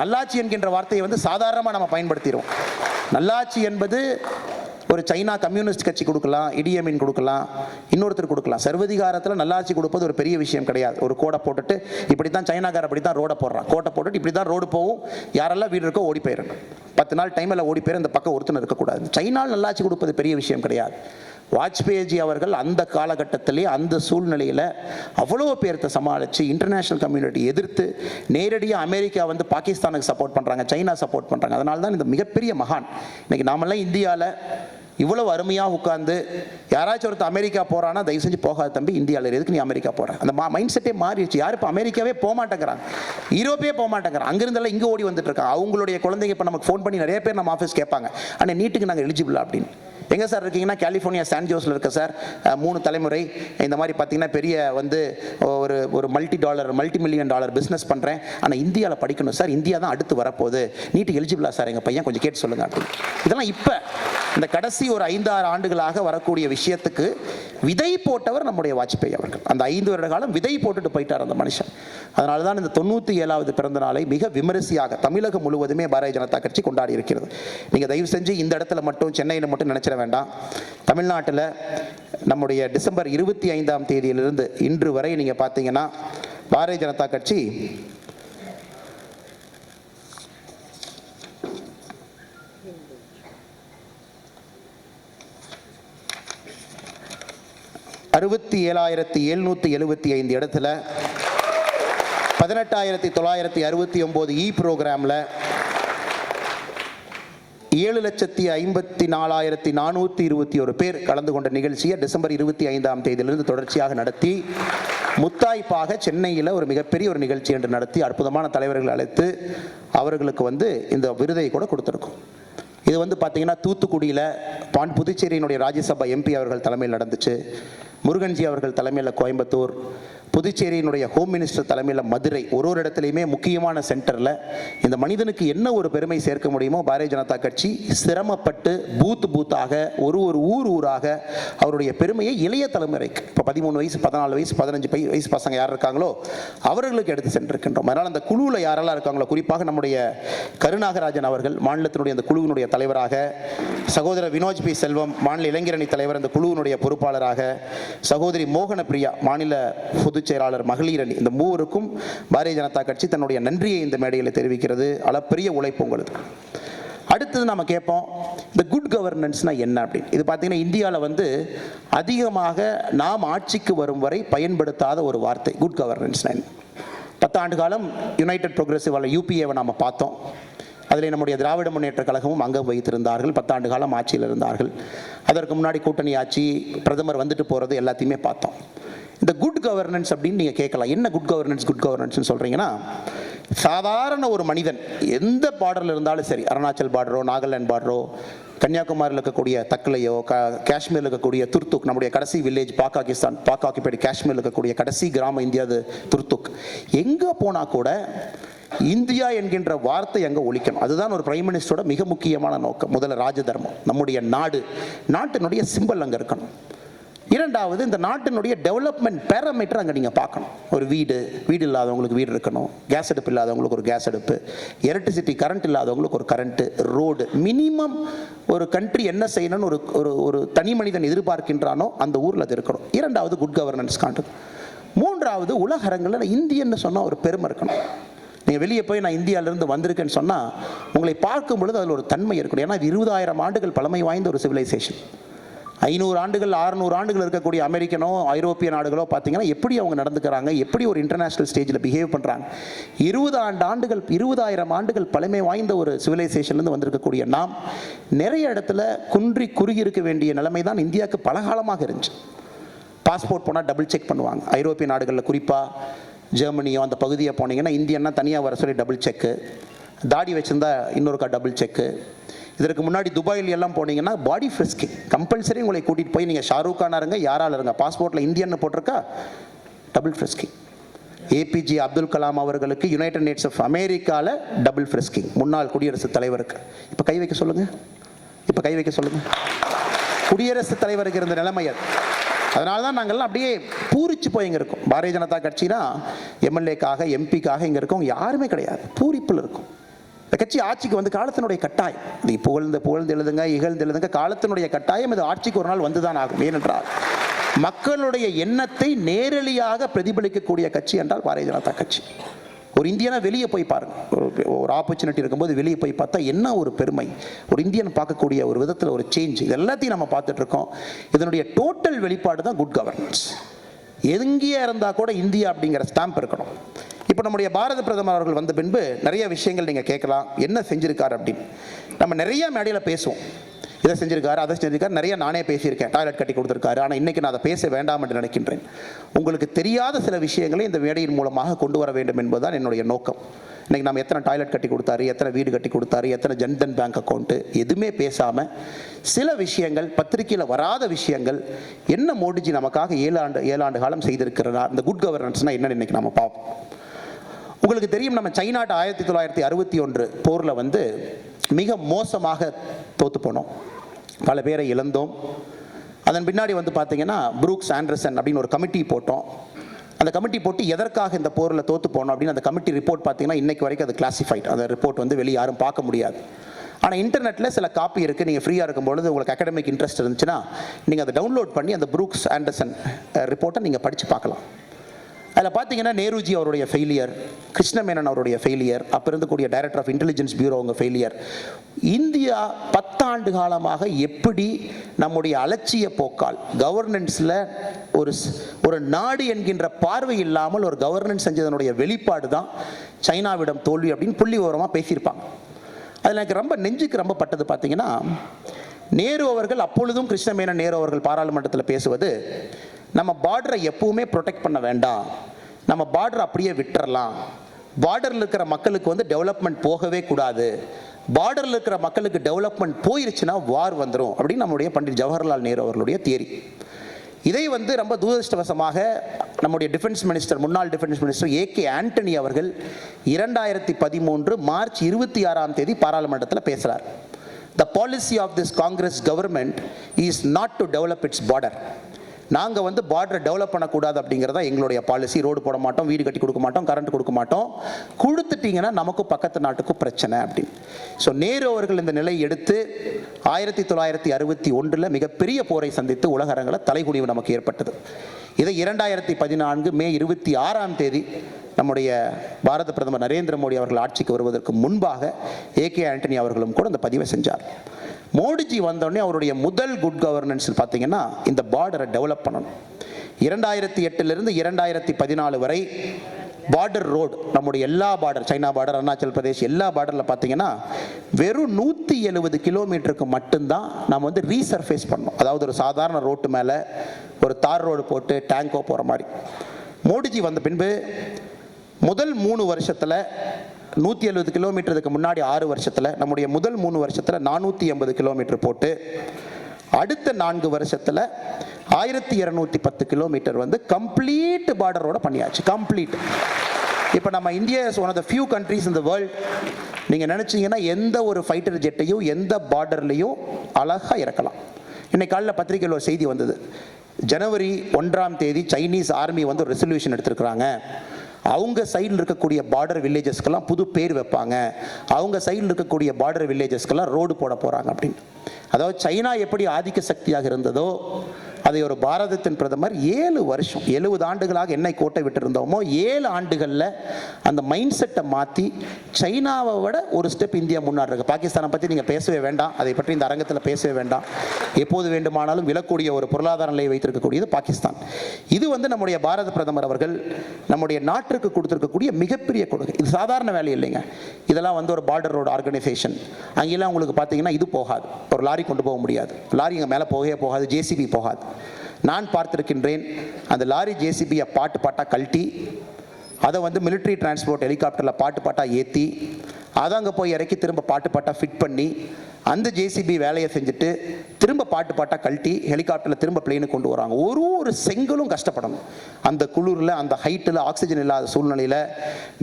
நல்லாட்சி என்கின்ற வார்த்தையை வந்து சாதாரணமாக நம்ம பயன்படுத்திடுவோம். நல்லாட்சி என்பது ஒரு சைனா கம்யூனிஸ்ட் கட்சி கொடுக்கலாம், இடியமின் கொடுக்கலாம், இன்னொருத்தர் கொடுக்கலாம். சர்வதிகாரத்தில் நல்லாட்சி கொடுப்பது ஒரு பெரிய விஷயம் கிடையாது. ஒரு கோடை போட்டுட்டு இப்படி தான் சைனாக்கார அப்படி தான் ரோடை போடுறான், கோட்டை போட்டுட்டு இப்படி தான் ரோடு போகும், யாரெல்லாம் வீடு இருக்கோ ஓடி போயிடணும். 10 நாள் டைமில் ஓடி போயிரு, இந்த பக்கம் ஒருத்தர் இருக்கக்கூடாது. சைனால் நல்லாட்சி கொடுப்பது பெரிய விஷயம் கிடையாது. வாஜ்பேயி அவர்கள் அந்த காலகட்டத்திலே அந்த சூழ்நிலையில் அவ்வளோ பேர்த்த சமாளித்து இன்டர்நேஷ்னல் கம்யூனிட்டி எதிர்த்து நேரடியாக அமெரிக்கா வந்து பாகிஸ்தானுக்கு சப்போர்ட் பண்ணுறாங்க, சைனா சப்போர்ட் பண்ணுறாங்க. அதனால தான் இந்த மிகப்பெரிய மகான். இன்றைக்கி நாமெல்லாம் இந்தியாவில் இவ்வளவு அருமையாக உட்கார்ந்து யாராச்சும் ஒருத்தர் அமெரிக்கா போகிறான்னா தயவு செஞ்சு போகாத தம்பி, இந்தியாவில் எதுக்கு நீ அமெரிக்கா போகிற? அந்த மைண்ட் செட்டே மாறிடுச்சு. யாரும் இப்போ அமெரிக்காவே போக மாட்டேங்கிறாங்க, யூரோப்பே போக மாட்டேங்கிறாங்க. அங்கிருந்தெல்லாம் இங்கே ஓடி வந்துட்டு இருக்காங்க. அவங்களுடைய குழந்தைங்க இப்போ நமக்கு ஃபோன் பண்ணி நிறைய பேர் நம்ம ஆஃபீஸ் கேட்பாங்க, ஆனால் நீட்டுக்கு நாங்கள் எலிஜிபிள் அப்படின்னு. எங்கே சார் இருக்கீங்கன்னா கலிஃபோர்னியா சான் ஜோஸில் இருக்க சார். 3 தலைமுறை இந்த மாதிரி பார்த்தீங்கன்னா பெரிய வந்து ஒரு மல்டி மில்லியன் டாலர் பிஸ்னஸ் பண்ணுறேன், ஆனால் இந்தியாவில் படிக்கணும் சார், இந்தியா தான் அடுத்து வரப்போகுது, நீட்டுக்கு எலிஜிபிளா சார் எங்கள் பையன், கொஞ்சம் கேட்டு சொல்லுங்கள் அப்படின்னு. இதெல்லாம் இப்போ இந்த கடைசி ஒரு 5-6 ஆண்டுகளாக வரக்கூடிய விஷயத்துக்கு விதை போட்டவர் நம்முடைய வாஜ்பேயி அவர்கள். அந்த 5 வருட காலம் விதை போட்டுட்டு போயிட்டார் அந்த மனுஷன். அதனால தான் இந்த 97வது பிறந்த நாளை மிக விமரிசையாக தமிழகம் முழுவதுமே பாரதிய ஜனதா கட்சி கொண்டாடி இருக்கிறது. நீங்கள் தயவு செஞ்சு இந்த இடத்துல மட்டும், சென்னையில் மட்டும் நினைச்சிட வேண்டாம். தமிழ்நாட்டில் நம்முடைய டிசம்பர் 25ஆம் தேதியிலிருந்து இன்று வரை நீங்கள் பார்த்தீங்கன்னா பாரதிய ஜனதா கட்சி 67,775 இடத்துல 18,969 ப்ரோக்ராமில் 7,54,421 பேர் கலந்து கொண்ட நிகழ்ச்சியை டிசம்பர் 25ஆம் தேதியிலிருந்து தொடர்ச்சியாக நடத்தி முத்தாய்ப்பாக சென்னையில் ஒரு மிகப்பெரிய ஒரு நிகழ்ச்சி என்று நடத்தி அற்புதமான தலைவர்கள் அழைத்து அவர்களுக்கு வந்து இந்த விருதை கூட கொடுத்துருக்கோம். இது வந்து பார்த்தீங்கன்னா தூத்துக்குடியில் புதுச்சேரியினுடைய ராஜ்யசபா எம்பி அவர்கள் தலைமையில் நடந்துச்சு. முருகன்ஜி அவர்கள் தலைமையில் கோயம்புத்தூர், புதுச்சேரியினுடைய ஹோம் மினிஸ்டர் தலைமையில் மதுரை, ஒரு இடத்துலையுமே முக்கியமான சென்டரில் இந்த மனிதனுக்கு என்ன ஒரு பெருமை சேர்க்க முடியுமோ பாரதிய ஜனதா கட்சி சிரமப்பட்டு பூத்தாக ஒரு ஊராக அவருடைய பெருமையை இளைய தலைமுறைக்கு, இப்போ 13 வயசு 14 வயசு 15 வயசு பசங்க யார் இருக்காங்களோ அவர்களுக்கு எடுத்து சென்றிருக்கின்றோம். அதனால் அந்த குழுவில் யாரெல்லாம் இருக்காங்களோ, குறிப்பாக நம்முடைய கருநாகராஜன் அவர்கள் மாநிலத்தினுடைய அந்த குழுவினுடைய தலைவராக, சகோதரர் வினோஜ் பி செல்வம் மாநில இளைஞரணி தலைவர் அந்த குழுவினுடைய பொறுப்பாளராக, சகோதரி மோகன பிரியா மாநில பொதுச் செயலாளர் மகளிர் அணி, இந்த மூவருக்கும் பாரதிய ஜனதா கட்சி தன்னுடைய நன்றியை இந்த மேடையில் தெரிவிக்கிறது. அளப்பரிய உழைப்பு உங்களுக்கு. அடுத்தது நம்ம கேட்போம், இந்த குட் கவர்னன்ஸ்னா என்ன அப்படின்னு. இது பார்த்தீங்கன்னா இந்தியாவில் வந்து அதிகமாக நாம் ஆட்சிக்கு வரும் வரை பயன்படுத்தாத ஒரு வார்த்தை குட் கவர்னன்ஸ்னா என்ன. 10 ஆண்டு காலம் யுனைடெட் ப்ரோக்ரஸிவ் யூபிஏவை நாம் பார்த்தோம். அதில் நம்முடைய திராவிட முன்னேற்ற கழகமும் அங்கம் வைத்திருந்தார்கள். 10 ஆண்டு காலம் ஆட்சியில் இருந்தார்கள். அதற்கு முன்னாடி கூட்டணி ஆட்சி, பிரதமர் வந்துட்டு போகிறது எல்லாத்தையுமே பார்த்தோம். இந்த குட் கவர்னன்ஸ் அப்படின்னு நீங்கள் கேட்கலாம், என்ன குட் கவர்னன்ஸ்னு சொல்கிறீங்கன்னா, சாதாரண ஒரு மனிதன் எந்த பார்டரில் இருந்தாலும் சரி, அருணாச்சல் பார்டரோ, நாகாலாந்து பார்டரோ, கன்னியாகுமரியில் இருக்கக்கூடிய தக்கலையோ, காஷ்மீரில் இருக்கக்கூடிய துர்துக், நம்முடைய கடைசி வில்லேஜ் பாக் ஆக்கிபைடு காஷ்மீரில் இருக்கக்கூடிய கடைசி கிராமம் இந்தியாவது துர்துக், எங்கே போனால் கூட இந்தியா என்கின்ற வார்த்தை அங்கே ஒழிக்கணும். அதுதான் ஒரு பிரைம் மினிஸ்டரோட மிக முக்கியமான நோக்கம். முதல்ல ராஜதர்மம், நம்முடைய நாட்டினுடைய சிம்பல் அங்கே இருக்கணும். இரண்டாவது, இந்த நாட்டினுடைய டெவலப்மெண்ட் பேராமீட்டர் அங்கே நீங்கள் பார்க்கணும். ஒரு வீடு இல்லாதவங்களுக்கு வீடு இருக்கணும், கேஸ் அடுப்பு இல்லாதவங்களுக்கு ஒரு கேஸ் அடுப்பு, எலக்ட்ரிசிட்டி கரண்ட் இல்லாதவங்களுக்கு ஒரு கரண்ட்டு, ரோடு, மினிமம் ஒரு கண்ட்ரி என்ன செய்யணும்னு ஒரு தனி மனிதன் எதிர்பார்க்கின்றானோ அந்த ஊரில் அது இருக்கணும். இரண்டாவது குட் கவர்னன்ஸ் காட்டும். மூன்றாவது, உலக அரங்கில் இந்தியன்னு சொன்னால் ஒரு பெருமை இருக்கணும். நீங்கள் வெளியே போய் நான் இந்தியாவிலேருந்து வந்திருக்கேன்னு சொன்னால் உங்களை பார்க்கும் பொழுது அதில் ஒரு தன்மை இருக்கணும். ஏன்னா இது 20,000 ஆண்டுகள் பழமை வாய்ந்த ஒரு சிவிலைசேஷன். 500 ஆண்டுகள் 600 ஆண்டுகள் இருக்கக்கூடிய அமெரிக்கனோ ஐரோப்பிய நாடுகளோ பார்த்தீங்கன்னா எப்படி அவங்க நடந்துக்கிறாங்க, எப்படி ஒரு இன்டர்நேஷ்னல் ஸ்டேஜில் பிஹேவ் பண்ணுறாங்க. 20,000 ஆண்டுகள் பழமை வாய்ந்த ஒரு சிவிலைசேஷன்லேருந்து வந்திருக்கக்கூடிய நாம் நிறைய இடத்துல குன்றி குறுகி இருக்க வேண்டிய நிலைமை தான் இந்தியாவுக்கு பலகாலமாக இருந்துச்சு. பாஸ்போர்ட் போனால் டபுள் செக் பண்ணுவாங்க. ஐரோப்பிய நாடுகளில் குறிப்பாக ஜெர்மனியோ அந்த பகுதியை போனீங்கன்னா இந்தியன்னா தனியாக வர சொல்லி டபுள் செக்கு, தாடி வச்சுருந்தா இன்னொருக்கா டபுள் செக்கு. இதற்கு முன்னாடி துபாயில் எல்லாம் போனீங்கன்னா பாடி ஃப்ரிஸ்கிங் கம்பல்சரி. உங்களை கூட்டிகிட்டு போய் நீங்கள் ஷாருக் கானா இருங்க, யாரால் இருங்க, பாஸ்போர்ட்டில் இந்தியன்னு போட்டிருக்கா டபுள் ஃப்ரிஸ்கிங். ஏபிஜே அப்துல் கலாம் அவர்களுக்கு யுனைடெட் நேஷன்ஸ் ஆஃப் அமெரிக்காவில் டபுள் ஃப்ரிஸ்கிங், முன்னாள் குடியரசுத் தலைவருக்கு. இப்போ கை வைக்க சொல்லுங்கள், இப்போ கை வைக்க சொல்லுங்கள். குடியரசுத் தலைவருக்கு இருந்த நிலைமை அது. அதனால தான் நாங்கள்லாம் அப்படியே பூரிச்சு போய் இங்கே இருக்கோம். பாரதிய ஜனதா கட்சினா எம்எல்ஏக்காக எம்பிக்காக இங்கே இருக்கோம் யாருமே கிடையாது, பூரிப்பில் இருக்கும். இந்த கட்சி ஆட்சிக்கு வந்து காலத்தினுடைய கட்டாயம். இது புகழ்ந்து எழுதுங்க, இகழ்ந்து எழுதுங்க, காலத்தினுடைய கட்டாயம். இது ஆட்சிக்கு ஒரு நாள் வந்துதான் ஆகும். ஏனென்றால் மக்களுடைய எண்ணத்தை நேரடியாக பிரதிபலிக்கக்கூடிய கட்சி என்றால் பாரதிய ஜனதா கட்சி. ஒரு இந்தியனா வெளியே போய் பாருங்க, ஒரு ஆப்பர்ச்சுனிட்டி இருக்கும்போது வெளியே போய் பார்த்தா என்ன ஒரு பெருமை, ஒரு இந்தியன் பார்க்கக்கூடிய ஒரு விதத்தில் ஒரு சேஞ்ச். இது எல்லாத்தையும் நம்ம பார்த்துட்டு இருக்கோம். இதனுடைய டோட்டல் வெளிப்பாடு தான் குட் கவர்னன்ஸ். எங்கேயே இருந்தால் கூட இந்தியா அப்படிங்கிற ஸ்டாம்ப் இருக்கணும். இப்போ நம்முடைய பாரத பிரதமர் அவர்கள் வந்த பின்பு நிறைய விஷயங்கள் நீங்கள் கேட்கலாம், என்ன செஞ்சிருக்காரு அப்படின்னு. நம்ம நிறைய மேடையில் பேசுவோம், இதை செஞ்சிருக்காரு அதை செஞ்சிருக்காரு, நிறைய நானே பேசியிருக்கேன். டாய்லெட் கட்டி கொடுத்துருக்காரு. ஆனால் இன்றைக்கி நான் அதை பேச வேண்டாம் என்று நினைக்கின்றேன். உங்களுக்கு தெரியாத சில விஷயங்களை இந்த மேடையின் மூலமாக கொண்டு வர வேண்டும் என்பதுதான் என்னுடைய நோக்கம். இன்றைக்கி நம்ம எத்தனை டாய்லெட் கட்டி கொடுத்தாரு, எத்தனை வீடு கட்டி கொடுத்தாரு, எத்தனை ஜன்தன் பேங்க் அக்கௌண்ட்டு, எதுவுமே பேசாமல் சில விஷயங்கள், பத்திரிகையில் வராத விஷயங்கள், என்ன மோடிஜி நமக்காக 7 ஆண்டு காலம் செய்திருக்கிறார், இந்த குட் கவர்னன்ஸ்னால் என்னன்னு இன்றைக்கி நம்ம பார்ப்போம். உங்களுக்கு தெரியும், நம்ம சைனாட்ட 1961 போரில் வந்து மிக மோசமாக தோற்று போனோம், பல பேரை இழந்தோம். அதன் பின்னாடி வந்து பார்த்தீங்கன்னா புரூக்ஸ் ஆண்டர்சன் அப்படின்னு ஒரு கமிட்டி போட்டோம். அந்த கமிட்டி போட்டு எதற்காக இந்த போரில் தோற்று போனோம் அப்படின்னு அந்த கமிட்டி ரிப்போர்ட் பார்த்தீங்கன்னா இன்றைக்கு வரைக்கும் அது கிளாசிஃபைட். அந்த ரிப்போர்ட் வந்து வெளியே யாரும் பார்க்க முடியாது. ஆனால் இன்டர்நெட்டில் சில காப்பி இருக்குது. நீங்கள் ஃப்ரீயாக இருக்கும்பொழுது உங்களுக்கு அகாடமிக் இன்ட்ரெஸ்ட் இருந்துச்சுன்னா நீங்கள் அதை டவுன்லோட் பண்ணி அந்த புரூக்ஸ் ஆண்டர்சன் ரிப்போர்ட்டை நீங்கள் படித்து பார்க்கலாம். அதில் பார்த்தீங்கன்னா நேருஜி அவருடைய ஃபெயிலியர், கிருஷ்ணமேனன் அவருடைய ஃபெயிலியர், அப்போ இருந்தக்கூடிய டைரக்டர் ஆஃப் இன்டெலிஜென்ஸ் பியூரோ அவங்க ஃபெயிலியர், இந்தியா 10 ஆண்டு காலமாக எப்படி நம்முடைய அலட்சிய போக்கால் கவர்னன்ஸில் ஒரு நாடு என்கின்ற பார்வை இல்லாமல் ஒரு கவர்னன்ஸ் செஞ்சதனுடைய வெளிப்பாடு தான் சைனாவிடம் தோல்வி அப்படின்னு புள்ளி விவரமாக பேசியிருப்பாங்க. அதில் எனக்கு ரொம்ப நெஞ்சுக்கு ரொம்ப பட்டது பார்த்தீங்கன்னா, நேரு அவர்கள் அப்பொழுதும் கிருஷ்ணமேனன் நேரு அவர்கள் பாராளுமன்றத்தில் பேசுவது, நம்ம பார்டரை எப்பவுமே ப்ரொடெக்ட் பண்ண வேண்டாம், நம்ம பார்டரை அப்படியே விட்டுறலாம், பார்டரில் இருக்கிற மக்களுக்கு வந்து டெவலப்மெண்ட் போகவே கூடாது, பார்டரில் இருக்கிற மக்களுக்கு டெவலப்மெண்ட் போயிருச்சுன்னா வார் வந்துடும் அப்படின்னு நம்முடைய பண்டிட் ஜவஹர்லால் நேரு அவர்களுடைய தியரி. இதை வந்து ரொம்ப துரதிருஷ்டவசமாக நம்முடைய டிஃபென்ஸ் மினிஸ்டர், முன்னாள் டிஃபென்ஸ் மினிஸ்டர் ஏகே ஆண்டனி அவர்கள் 2013 மார்ச் 26 பாராளுமன்றத்தில் பேசுகிறார். The policy of this Congress government is not to develop its border. நாங்கள் வந்து பார்டரை டெவலப் பண்ணக்கூடாது அப்படிங்கிறதா எங்களுடைய பாலிசி. ரோடு போட மாட்டோம், வீடு கட்டி கொடுக்க மாட்டோம், கரண்ட் கொடுக்க மாட்டோம், கொடுத்துட்டிங்கன்னா நமக்கும் பக்கத்து நாட்டுக்கும் பிரச்சனை அப்படின்னு. ஸோ நேரு அவர்கள் இந்த நிலை எடுத்து 1961 மிகப்பெரிய போரை சந்தித்து உலக அரங்கில் தலைகுனிவு நமக்கு ஏற்பட்டது. இதை 2014 மே 26 நம்முடைய பாரத பிரதமர் நரேந்திர மோடி அவர்கள் ஆட்சிக்கு வருவதற்கு முன்பாக ஏகே ஆண்டனி அவர்களும் கூட இந்த பதிவை செஞ்சார். மோடிஜி வந்தோடனே அவருடைய முதல் குட் கவர்னன்ஸ் பார்த்தீங்கன்னா இந்த பார்டரை டெவலப் பண்ணணும். 2008 2014 வரை பார்டர் ரோடு, நம்முடைய எல்லா border, China border, Arunachal Pradesh, எல்லா பார்டரில் பார்த்தீங்கன்னா வெறும் 170 கிலோமீட்டருக்கு மட்டும்தான் நம்ம வந்து ரீசர்ஃபேஸ் பண்ணோம். அதாவது ஒரு சாதாரண ரோட்டு மேலே ஒரு தார் ரோடு போட்டு டேங்கோ போகிற மாதிரி. மோடிஜி வந்த பின்பு முதல் 3 வருஷத்தில் 170 கிலோமீட்டருக்கு முன்னாடி 6 வருஷத்தில் நம்முடைய முதல் 3 வருஷத்தில் 480 கிலோமீட்டர் போட்டு அடுத்த 4 வருஷத்தில் 1210 கிலோமீட்டர் வந்து கம்ப்ளீட் பார்டரோட பண்ணியாச்சு. கம்ப்ளீட். இப்போ நம்ம India is one of the few countries in the world, நீங்கள் நினச்சிங்கன்னா எந்த ஒரு ஃபைட்டர் ஜெட்டையும் எந்த பார்டர்லையும் அழகாக இறக்கலாம். இன்னைக்கு காலையில் பத்திரிகையில் ஒரு செய்தி வந்தது, ஜனவரி 1 சைனீஸ் ஆர்மி வந்து ஒரு ரெசல்யூஷன் எடுத்திருக்கிறாங்க. அவங்க சைடில் இருக்கக்கூடிய பார்டர் வில்லேஜஸ்க்கெல்லாம் புது பேர் வைப்பாங்க, அவங்க சைடில் இருக்கக்கூடிய பார்டர் வில்லேஜஸ்க்கெல்லாம் ரோடு போட போகிறாங்க அப்படின்னு. அதாவது சைனா எப்படி ஆதிக்க சக்தியாக இருந்ததோ அதை ஒரு பாரதத்தின் பிரதமர் 7 வருஷம் 70 ஆண்டுகளாக என்னை கோட்டை விட்டிருந்தோமோ 7 ஆண்டுகளில் அந்த மைண்ட் செட்டை மாற்றி சைனாவை விட ஒரு ஸ்டெப் இந்தியா முன்னாடி இருக்கு. பாகிஸ்தானை பற்றி நீங்கள் பேசவே வேண்டாம், அதை பற்றி இந்த அரங்கத்தில் பேசவே வேண்டாம். எப்போது வேண்டுமானாலும் விழக்கூடிய ஒரு பொருளாதார நிலையை வைத்திருக்கக்கூடியது பாகிஸ்தான். இது நம்முடைய பாரத பிரதமர் அவர்கள் நம்முடைய நாட்டிற்கு கொடுத்திருக்கக்கூடிய மிகப்பெரிய கொடுக்கை. இது சாதாரண வேலை இல்லைங்க. இதெல்லாம் ஒரு பார்டர் ரோடு ஆர்கனைசேஷன். அங்கெல்லாம் உங்களுக்கு பார்த்தீங்கன்னா இது போகாது, ஒரு லாரி கொண்டு போக முடியாது, லாரி இங்கே மேலே போகவே போகாது, ஜேசிபி போகாது. நான் பார்த்திருக்கின்றேன், அந்த லாரி ஜேசிபியை பாட்டு பாட்டாக கழட்டி அதை மிலிட்ரி டிரான்ஸ்போர்ட் ஹெலிகாப்டரில் பாட்டு பாட்டாக ஏற்றி அதை அங்கே போய் இறக்கி திரும்ப பாட்டு பாட்டாக ஃபிட் பண்ணி அந்த ஜேசிபி வேலையை செஞ்சுட்டு திரும்ப பாட்டு பாட்டாக கழட்டி ஹெலிகாப்டரில் திரும்ப பிளேனுக்கு கொண்டு வராங்க. ஒரு செங்கலும் கஷ்டப்படணும். அந்த குளிரில், அந்த ஹைட்டில், ஆக்சிஜன் இல்லாத சூழ்நிலையில்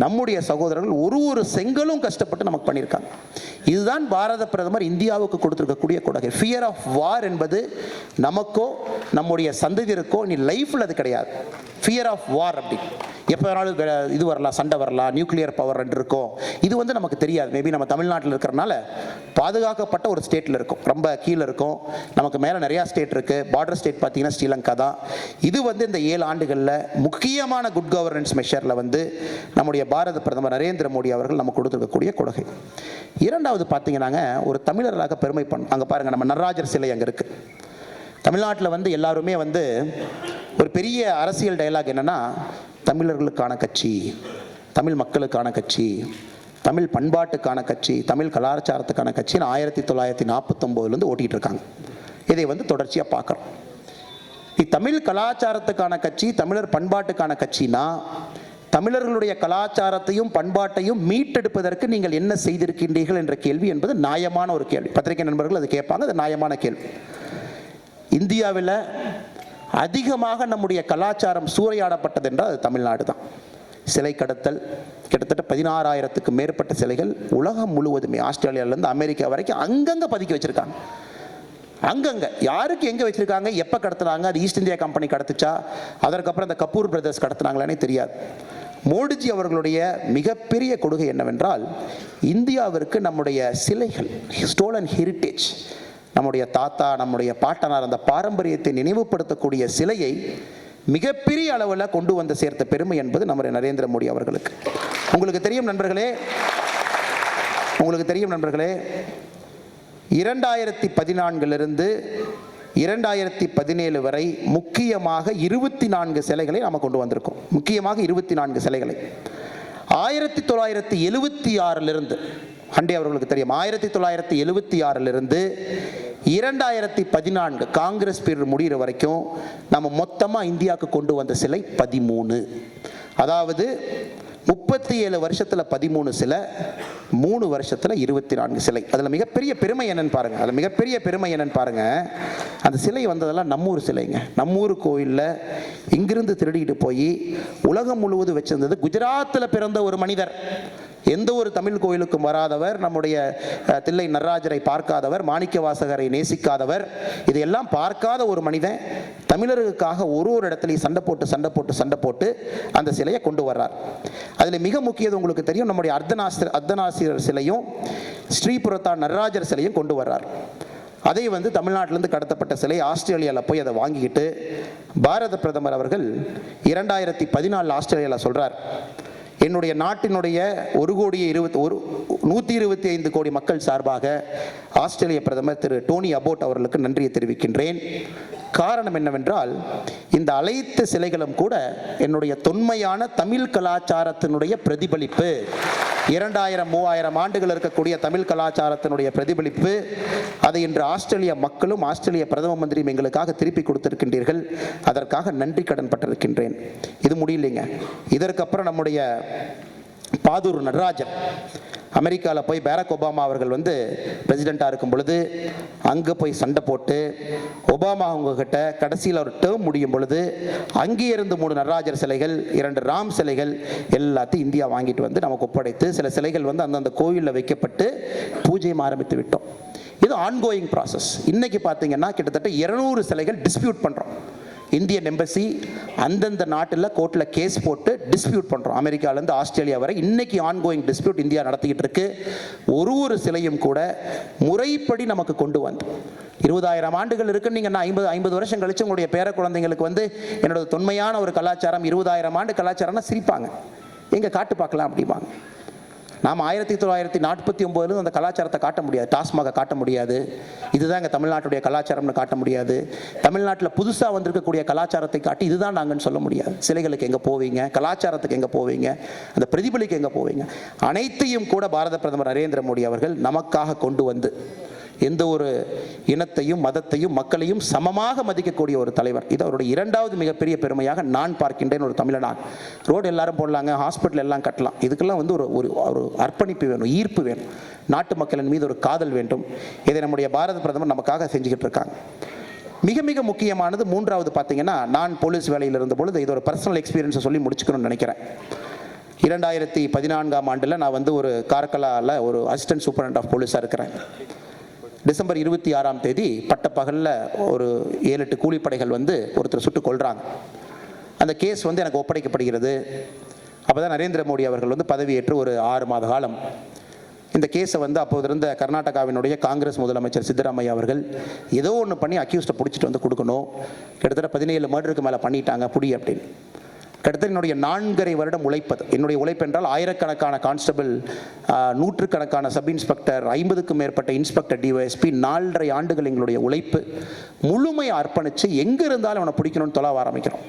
நம்முடைய சகோதரர்கள் ஒரு செங்கலும் கஷ்டப்பட்டு நமக்கு பண்ணியிருக்காங்க. இதுதான் பாரத பிரதமர் இந்தியாவுக்கு கொடுத்துருக்கக்கூடிய கொடகை. ஃபியர் ஆஃப் வார் என்பது நமக்கோ நம்முடைய சந்ததியருக்கோ இனி லைஃப்பில் அது கிடையாது. ஃபியர் ஆஃப் வார் அப்படி எப்போ வேணாலும் இது வரலாம், சண்டை வரலாம், நியூக்ளியர் பவர் ரெண்டு இருக்கும். இது நமக்கு தெரியாது. மேபி நம்ம தமிழ்நாட்டில் இருக்கிறனால பாதுகாக்கப்பட்ட ஒரு ஸ்டேட்டில் இருக்கும், ரொம்ப கீழே இருக்கும். நமக்கு மேலே நிறையா ஸ்டேட் இருக்குது. பார்டர் ஸ்டேட் பார்த்தீங்கன்னா ஸ்ரீலங்கா தான். இது இந்த 7 ஆண்டுகளில் முக்கியமான குட் கவர்னன்ஸ் மெஷரில் நம்முடைய பாரத பிரதமர் நரேந்திர மோடி அவர்கள் நமக்கு கொடுத்துருக்கக்கூடிய கொள்கை. இரண்டாவது பார்த்தீங்கன்னாங்க, ஒரு தமிழர்களாக பெருமை பண்ணும். அங்கே பாருங்கள், நம்ம நடராஜர் சிலை அங்கே இருக்குது. தமிழ்நாட்டில் எல்லாருமே ஒரு பெரிய அரசியல் டயலாக் என்னென்னா, தமிழர்களுக்கான கட்சி, தமிழ் மக்களுக்கான கட்சி, தமிழ் பண்பாட்டுக்கான கட்சி, தமிழ் கலாச்சாரத்துக்கான கட்சின்னு 1949 ஓட்டிகிட்டு இருக்காங்க. இதை தொடர்ச்சியாக பார்க்குறோம். தமிழ் கலாச்சாரத்துக்கான கட்சி, தமிழர் பண்பாட்டுக்கான கட்சினா, தமிழர்களுடைய கலாச்சாரத்தையும் பண்பாட்டையும் மீட்டெடுப்பதற்கு நீங்கள் என்ன செய்திருக்கின்றீர்கள் என்ற கேள்வி என்பது நியாயமான ஒரு கேள்வி. பத்திரிகை நண்பர்கள் அது கேட்பாங்க, அது நியாயமான கேள்வி. இந்தியாவில் அதிகமாக நம்முடைய கலாச்சாரம் சூறையாடப்பட்டது என்றால் அது தமிழ்நாடு தான். சிலை கடத்தல், கிட்டத்தட்ட 16,000க்கும் மேற்பட்ட சிலைகள் உலகம் முழுவதுமே, ஆஸ்திரேலியாவிலேருந்து அமெரிக்கா வரைக்கும் அங்கங்கே பதுக்கி வச்சுருக்காங்க. அங்கங்கே யாருக்கு எங்கே வச்சுருக்காங்க, எப்போ கடத்துனாங்க, அது ஈஸ்ட் இந்தியா கம்பெனி கடத்துச்சா, அதற்கப்புறம் அந்த கபூர் பிரதர்ஸ் கடத்துனாங்களானே தெரியாது. மோடிஜி அவர்களுடைய மிகப்பெரிய கொள்கை என்னவென்றால், இந்தியாவிற்கு நம்முடைய சிலைகள், ஸ்டோலன் ஹெரிட்டேஜ், நம்முடைய தாத்தா, நம்முடைய பாட்டனார், அந்த பாரம்பரியத்தை நினைவுபடுத்தக்கூடிய சிலையை மிகப்பெரிய அளவில் கொண்டு சேர்த்த பெருமை என்பது நம்முடைய நரேந்திர மோடி அவர்களுக்கு. உங்களுக்கு தெரியும் நண்பர்களே, 2014 2017 வரை முக்கியமாக 24 சிலைகளை நாம் கொண்டு வந்திருக்கோம். முக்கியமாக 24 சிலைகளை 1976 ஹண்டே அவர்களுக்கு தெரியும், 1976 2014 காங்கிரஸ் பீரியட் முடிகிற வரைக்கும் நம்ம மொத்தமாக இந்தியாவுக்கு கொண்டு வந்த சிலை 13. அதாவது 37 வருஷத்தில் 13 சிலை, 3 வருஷத்தில் 24 சிலை. அதில் மிகப்பெரிய பெருமை என்னன்னு பாருங்க. அந்த சிலை வந்ததெல்லாம் நம்மூர் சிலைங்க. நம்மூர் கோயிலில் இங்கிருந்து திருடிட்டு போய் உலகம் முழுவதும் வச்சிருந்தது. குஜராத்தில் பிறந்த ஒரு மனிதர், எந்த ஒரு தமிழ் கோயிலுக்கும் வராதவர், நம்முடைய தில்லை நடராஜரை பார்க்காதவர், மாணிக்க வாசகரை நேசிக்காதவர், இதையெல்லாம் பார்க்காத ஒரு மனிதன் தமிழர்களுக்காக ஒரு இடத்துலையும் சண்டை போட்டு அந்த சிலையை கொண்டு வர்றார். அதில் மிக முக்கியது உங்களுக்கு தெரியும், நம்முடைய அர்த்தநாசீரர் சிலையும் ஸ்ரீபுரத்தான் நடராஜர் சிலையும் கொண்டு வர்றார். அதை தமிழ்நாட்டிலிருந்து கடத்தப்பட்ட சிலை ஆஸ்திரேலியாவில் போய் அதை வாங்கிக்கிட்டு பாரத பிரதமர் அவர்கள் 2014 ஆஸ்திரேலியாவில் சொல்கிறார், என்னுடைய நாட்டினுடைய 125 கோடி மக்கள் சார்பாக ஆஸ்திரேலிய பிரதமர் திரு டோனி அபோட் அவர்களுக்கு நன்றியை தெரிவிக்கின்றேன். காரணம் என்னவென்றால், இந்த அனைத்து சிலைகளும் கூட என்னுடைய தொன்மையான தமிழ் கலாச்சாரத்தினுடைய பிரதிபலிப்பு. 2000-3000 ஆண்டுகள் இருக்கக்கூடிய தமிழ் கலாச்சாரத்தினுடைய பிரதிபலிப்பு. அதை இன்று ஆஸ்திரேலிய மக்களும் ஆஸ்திரேலிய பிரதம மந்திரியும் எங்களுக்காக திருப்பி கொடுத்திருக்கின்றீர்கள். அதற்காக நன்றி கடன் பட்டிருக்கின்றேன். இது முடியலைங்க. இதற்கப்புறம் நம்முடைய பாதூர் நடராஜர் அமெரிக்காவில் போய் பாரக் ஒபாமா அவர்கள் பிரசிடெண்ட்டாக இருக்கும் பொழுது அங்கே போய் சண்டை போட்டு ஒபாமா அவங்கக்கிட்ட கடைசியில் ஒரு டேர்ம் முடியும் பொழுது அங்கே இருந்து 3 நடராஜர் சிலைகள், 2 ராம் சிலைகள் எல்லாத்தையும் இந்தியா வாங்கிட்டு நமக்கு ஒப்படைத்து, சில சிலைகள் அந்தந்த கோவிலில் வைக்கப்பட்டு பூஜையும் ஆரம்பித்து விட்டோம். இது ஆன்கோயிங் ப்ராசஸ். இன்றைக்கி பார்த்தீங்கன்னா கிட்டத்தட்ட 200 சிலைகள் டிஸ்பியூட் பண்ணுறோம். இந்தியன் எம்பசி அந்தந்த நாட்டில் கோர்ட்டில் கேஸ் போட்டு டிஸ்பியூட் பண்ணுறோம். அமெரிக்காவிலேருந்து ஆஸ்திரேலியா வரை இன்னைக்கு ஆன்கோயிங் டிஸ்பியூட் இந்தியா நடத்திக்கிட்டு இருக்கு. ஒரு சிலையும் கூட முறைப்படி நமக்கு கொண்டு வந்து 20,000 ஆண்டுகள் இருக்குன்னு நீங்கள் 50 வருஷம் கழிச்சு உங்களுடைய பேர குழந்தைங்களுக்கு வந்து என்னோட தொன்மையான ஒரு கலாச்சாரம் 20,000 ஆண்டு கலாச்சாரம்னா சிரிப்பாங்க. எங்கே காட்டு பார்க்கலாம் அப்படிம்பாங்க. நாம் 1949 அந்த கலாச்சாரத்தை காட்ட முடியாது, டாஸ்மாக காட்ட முடியாது. இதுதான் எங்கள் தமிழ்நாட்டுடைய கலாச்சாரம்னு காட்ட முடியாது. தமிழ்நாட்டில் புதுசாக வந்திருக்கக்கூடிய கலாச்சாரத்தை காட்டி இதுதான் நாங்கன்னு சொல்ல முடியாது. சிலைகளுக்கு எங்கே போவீங்க, கலாச்சாரத்துக்கு எங்கே போவீங்க, அந்த பிரதிபலிக்கு எங்கே போவீங்க? அனைத்தையும் கூட பாரத பிரதமர் நரேந்திர மோடி அவர்கள் நமக்காக கொண்டு வந்து எந்த ஒரு இனத்தையும் மதத்தையும் மக்களையும் சமமாக மதிக்கக்கூடிய ஒரு தலைவர். இது அவருடைய இரண்டாவது மிகப்பெரிய பெருமையாக நான் பார்க்கின்றேன். ஒரு தமிழனாக ரோடு எல்லாரும் போடலாங்க, ஹாஸ்பிட்டல் எல்லாம் கட்டலாம், இதுக்கெல்லாம் வந்து ஒரு அர்ப்பணிப்பு வேணும், ஈர்ப்பு வேணும், நாட்டு மக்களின் மீது ஒரு காதல் வேண்டும். இதை நம்முடைய பாரத பிரதமர் நமக்காக செஞ்சுக்கிட்டு இருக்காங்க. மிக மிக முக்கியமானது மூன்றாவது பார்த்தீங்கன்னா, நான் போலீஸ் வேலையில் இருந்த பொழுது இது ஒரு பர்சனல் எக்ஸ்பீரியன்ஸை சொல்லி முடிச்சுக்கணும்னு நினைக்கிறேன். 2014ஆம் ஆண்டில் நான் வந்து ஒரு காரக்கலாவில் ஒரு அசிஸ்டன்ட் சூப்பரண்ட் ஆஃப் போலீஸாக இருக்கிறேன். டிசம்பர் 26ஆம் தேதி பட்டப்பகலில் ஒரு 7-8 கூலிப்படைகள் வந்து ஒருத்தர் சுட்டு கொள்கிறாங்க. அந்த கேஸ் வந்து எனக்கு ஒப்படைக்கப்படுகிறது. அப்போ தான் நரேந்திர மோடி அவர்கள் வந்து பதவியேற்று ஒரு 6 மாத காலம் இந்த கேஸை வந்து அப்போது இருந்த கர்நாடகாவினுடைய காங்கிரஸ் முதலமைச்சர் சித்தராமையா அவர்கள் ஏதோ ஒன்று பண்ணி அக்யூஸ்டை பிடிச்சிட்டு வந்து கொடுக்கணும். கிட்டத்தட்ட 17 மர்டருக்கு மேலே பண்ணிட்டாங்க புடி அப்படின்னு. கிட்டத்தட்ட என்னுடைய 4.5 வருடம் உழைப்பது. என்னுடைய உழைப்பு என்றால் ஆயிரக்கணக்கான கான்ஸ்டபிள், நூற்றுக்கணக்கான சப் இன்ஸ்பெக்டர், 50க்கும் மேற்பட்ட இன்ஸ்பெக்டர், டிஒஎஸ்பி, 4.5 ஆண்டுகள் எங்களுடைய உழைப்பு முழுமையை அர்ப்பணித்து எங்கே இருந்தாலும் அவனை பிடிக்கணும்னு தொலைவ ஆரம்பிக்கிறோம்.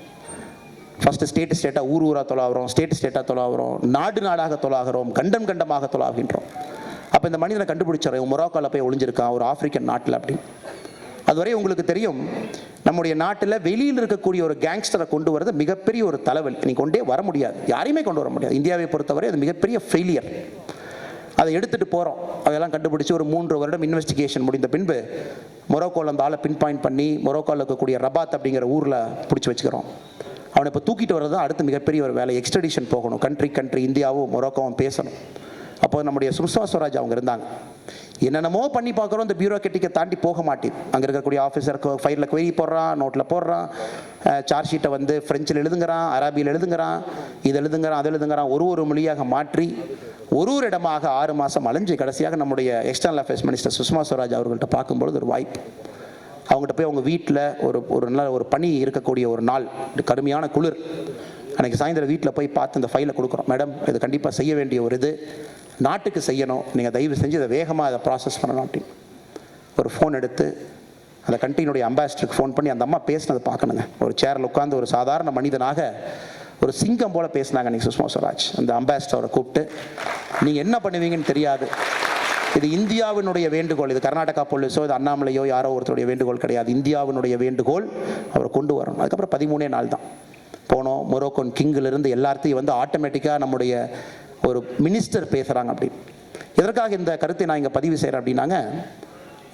ஃபஸ்ட்டு ஸ்டேட்டாக ஊராக தொலாகிறோம், ஸ்டேட்டாக தொலாகிறோம், நாடாக தொலாகிறோம், கண்டமாக தொலாகின்றோம். அப்போ இந்த மனிதனை கண்டுபிடிச்சிடறோம், மொராக்கோவில் போய் ஒளிஞ்சிருக்கான் ஒரு ஆப்பிரிக்கன் நாட்டில் அப்படின்னு. அதுவரை உங்களுக்கு தெரியும், நம்முடைய நாட்டில் வெளியில் இருக்கக்கூடிய ஒரு கேங்ஸ்டரை கொண்டு வரது மிகப்பெரிய ஒரு தலைவலி. நீ கொண்டே வர முடியாது, யாரையுமே கொண்டு வர முடியாது. இந்தியாவை பொறுத்தவரை அது மிகப்பெரிய ஃபெயிலியர். அதை எடுத்துகிட்டு போகிறோம். அதெல்லாம் கண்டுபிடிச்சி ஒரு 3 வருடம் இன்வெஸ்டிகேஷன் முடிந்த பின்பு மொரோக்கோவில் அந்த ஆளை பின் பாயிண்ட் பண்ணி மொரோக்கோவில் இருக்கக்கூடிய ரபாத் அப்படிங்கிற ஊரில் பிடிச்சி வச்சுக்கிறோம். அவனை இப்போ தூக்கிட்டு வர்றது தான் அடுத்து மிகப்பெரிய ஒரு வேலை. எக்ஸ்ட்ரடிஷன் போகணும், கண்ட்ரி இந்தியாவும் மொரோக்கோவும் பேசணும். அப்போ நம்முடைய சுஷ்மா ஸ்வராஜ் அவங்க இருந்தாங்க. என்னென்னமோ பண்ணி பார்க்குறோம், இந்த பியூரோக்ராட்டிக்கை தாண்டி போக மாட்டேது. அங்கே இருக்கக்கூடிய ஆஃபீஸருக்கு ஃபைலில் குவரி போடுறான், நோட்டில் போடுறான், சார்ஜ் ஷீட்டை வந்து ஃப்ரெஞ்சில் எழுதுங்கிறான், அரபியில் எழுதுங்கிறான், இது எழுதுங்கிறான், அது எழுதுங்கிறான், ஒரு மொழியாக மாற்றி ஒரு இடமாக 6 மாதம் அலைஞ்சு கடைசியாக நம்முடைய external affairs minister Sushma Swaraj அவர்கள்ட்ட பார்க்கும்பொழுது ஒரு வாய்ப்பு. அவங்ககிட்ட போய் அவங்க வீட்டில் ஒரு நல்ல ஒரு பனி இருக்கக்கூடிய ஒரு நாள், கடுமையான குளிர். அன்றைக்கி சாயந்தரம் வீட்டில் போய் பார்த்து இந்த ஃபைலை கொடுக்குறோம். மேடம், இது கண்டிப்பாக செய்ய வேண்டிய ஒரு இது, நாட்டுக்கு செய்யணும், நீங்கள் தயவு செஞ்சு இதை வேகமாக அதை ப்ராசஸ் பண்ணணும் அப்படின்னு ஒரு ஃபோன் எடுத்து அந்த கண்ட்ரியினுடைய அம்பாசிடருக்கு ஃபோன் பண்ணி அந்த அம்மா பேசினதை பார்க்கணுங்க. ஒரு சேரில் உட்காந்து ஒரு சாதாரண மனிதனாக ஒரு சிங்கம் போல் பேசினாங்க அன்றைக்கி சுஷ்மா ஸ்வராஜ். அந்த அம்பாசிடரை கூப்பிட்டு, நீங்கள் என்ன பண்ணுவீங்கன்னு தெரியாது, இது இந்தியாவினுடைய வேண்டுகோள், இது கர்நாடகா போலீஸோ இது அண்ணாமலையோ யாரோ ஒருத்தருடைய வேண்டுகோள் கிடையாது, இந்தியாவினுடைய வேண்டுகோள், அவரை கொண்டு வரணும். அதுக்கப்புறம் 13 நாள் தான் போனோம். மொரோக்கோன் கிங்கிலிருந்து எல்லாத்தையும் வந்து ஆட்டோமேட்டிக்காக நம்முடைய ஒரு மினிஸ்டர் பேசுகிறாங்க அப்படின்னு. எதற்காக இந்த கருத்தை நான் இங்கே பதிவு செய்கிறேன் அப்படின்னாங்க,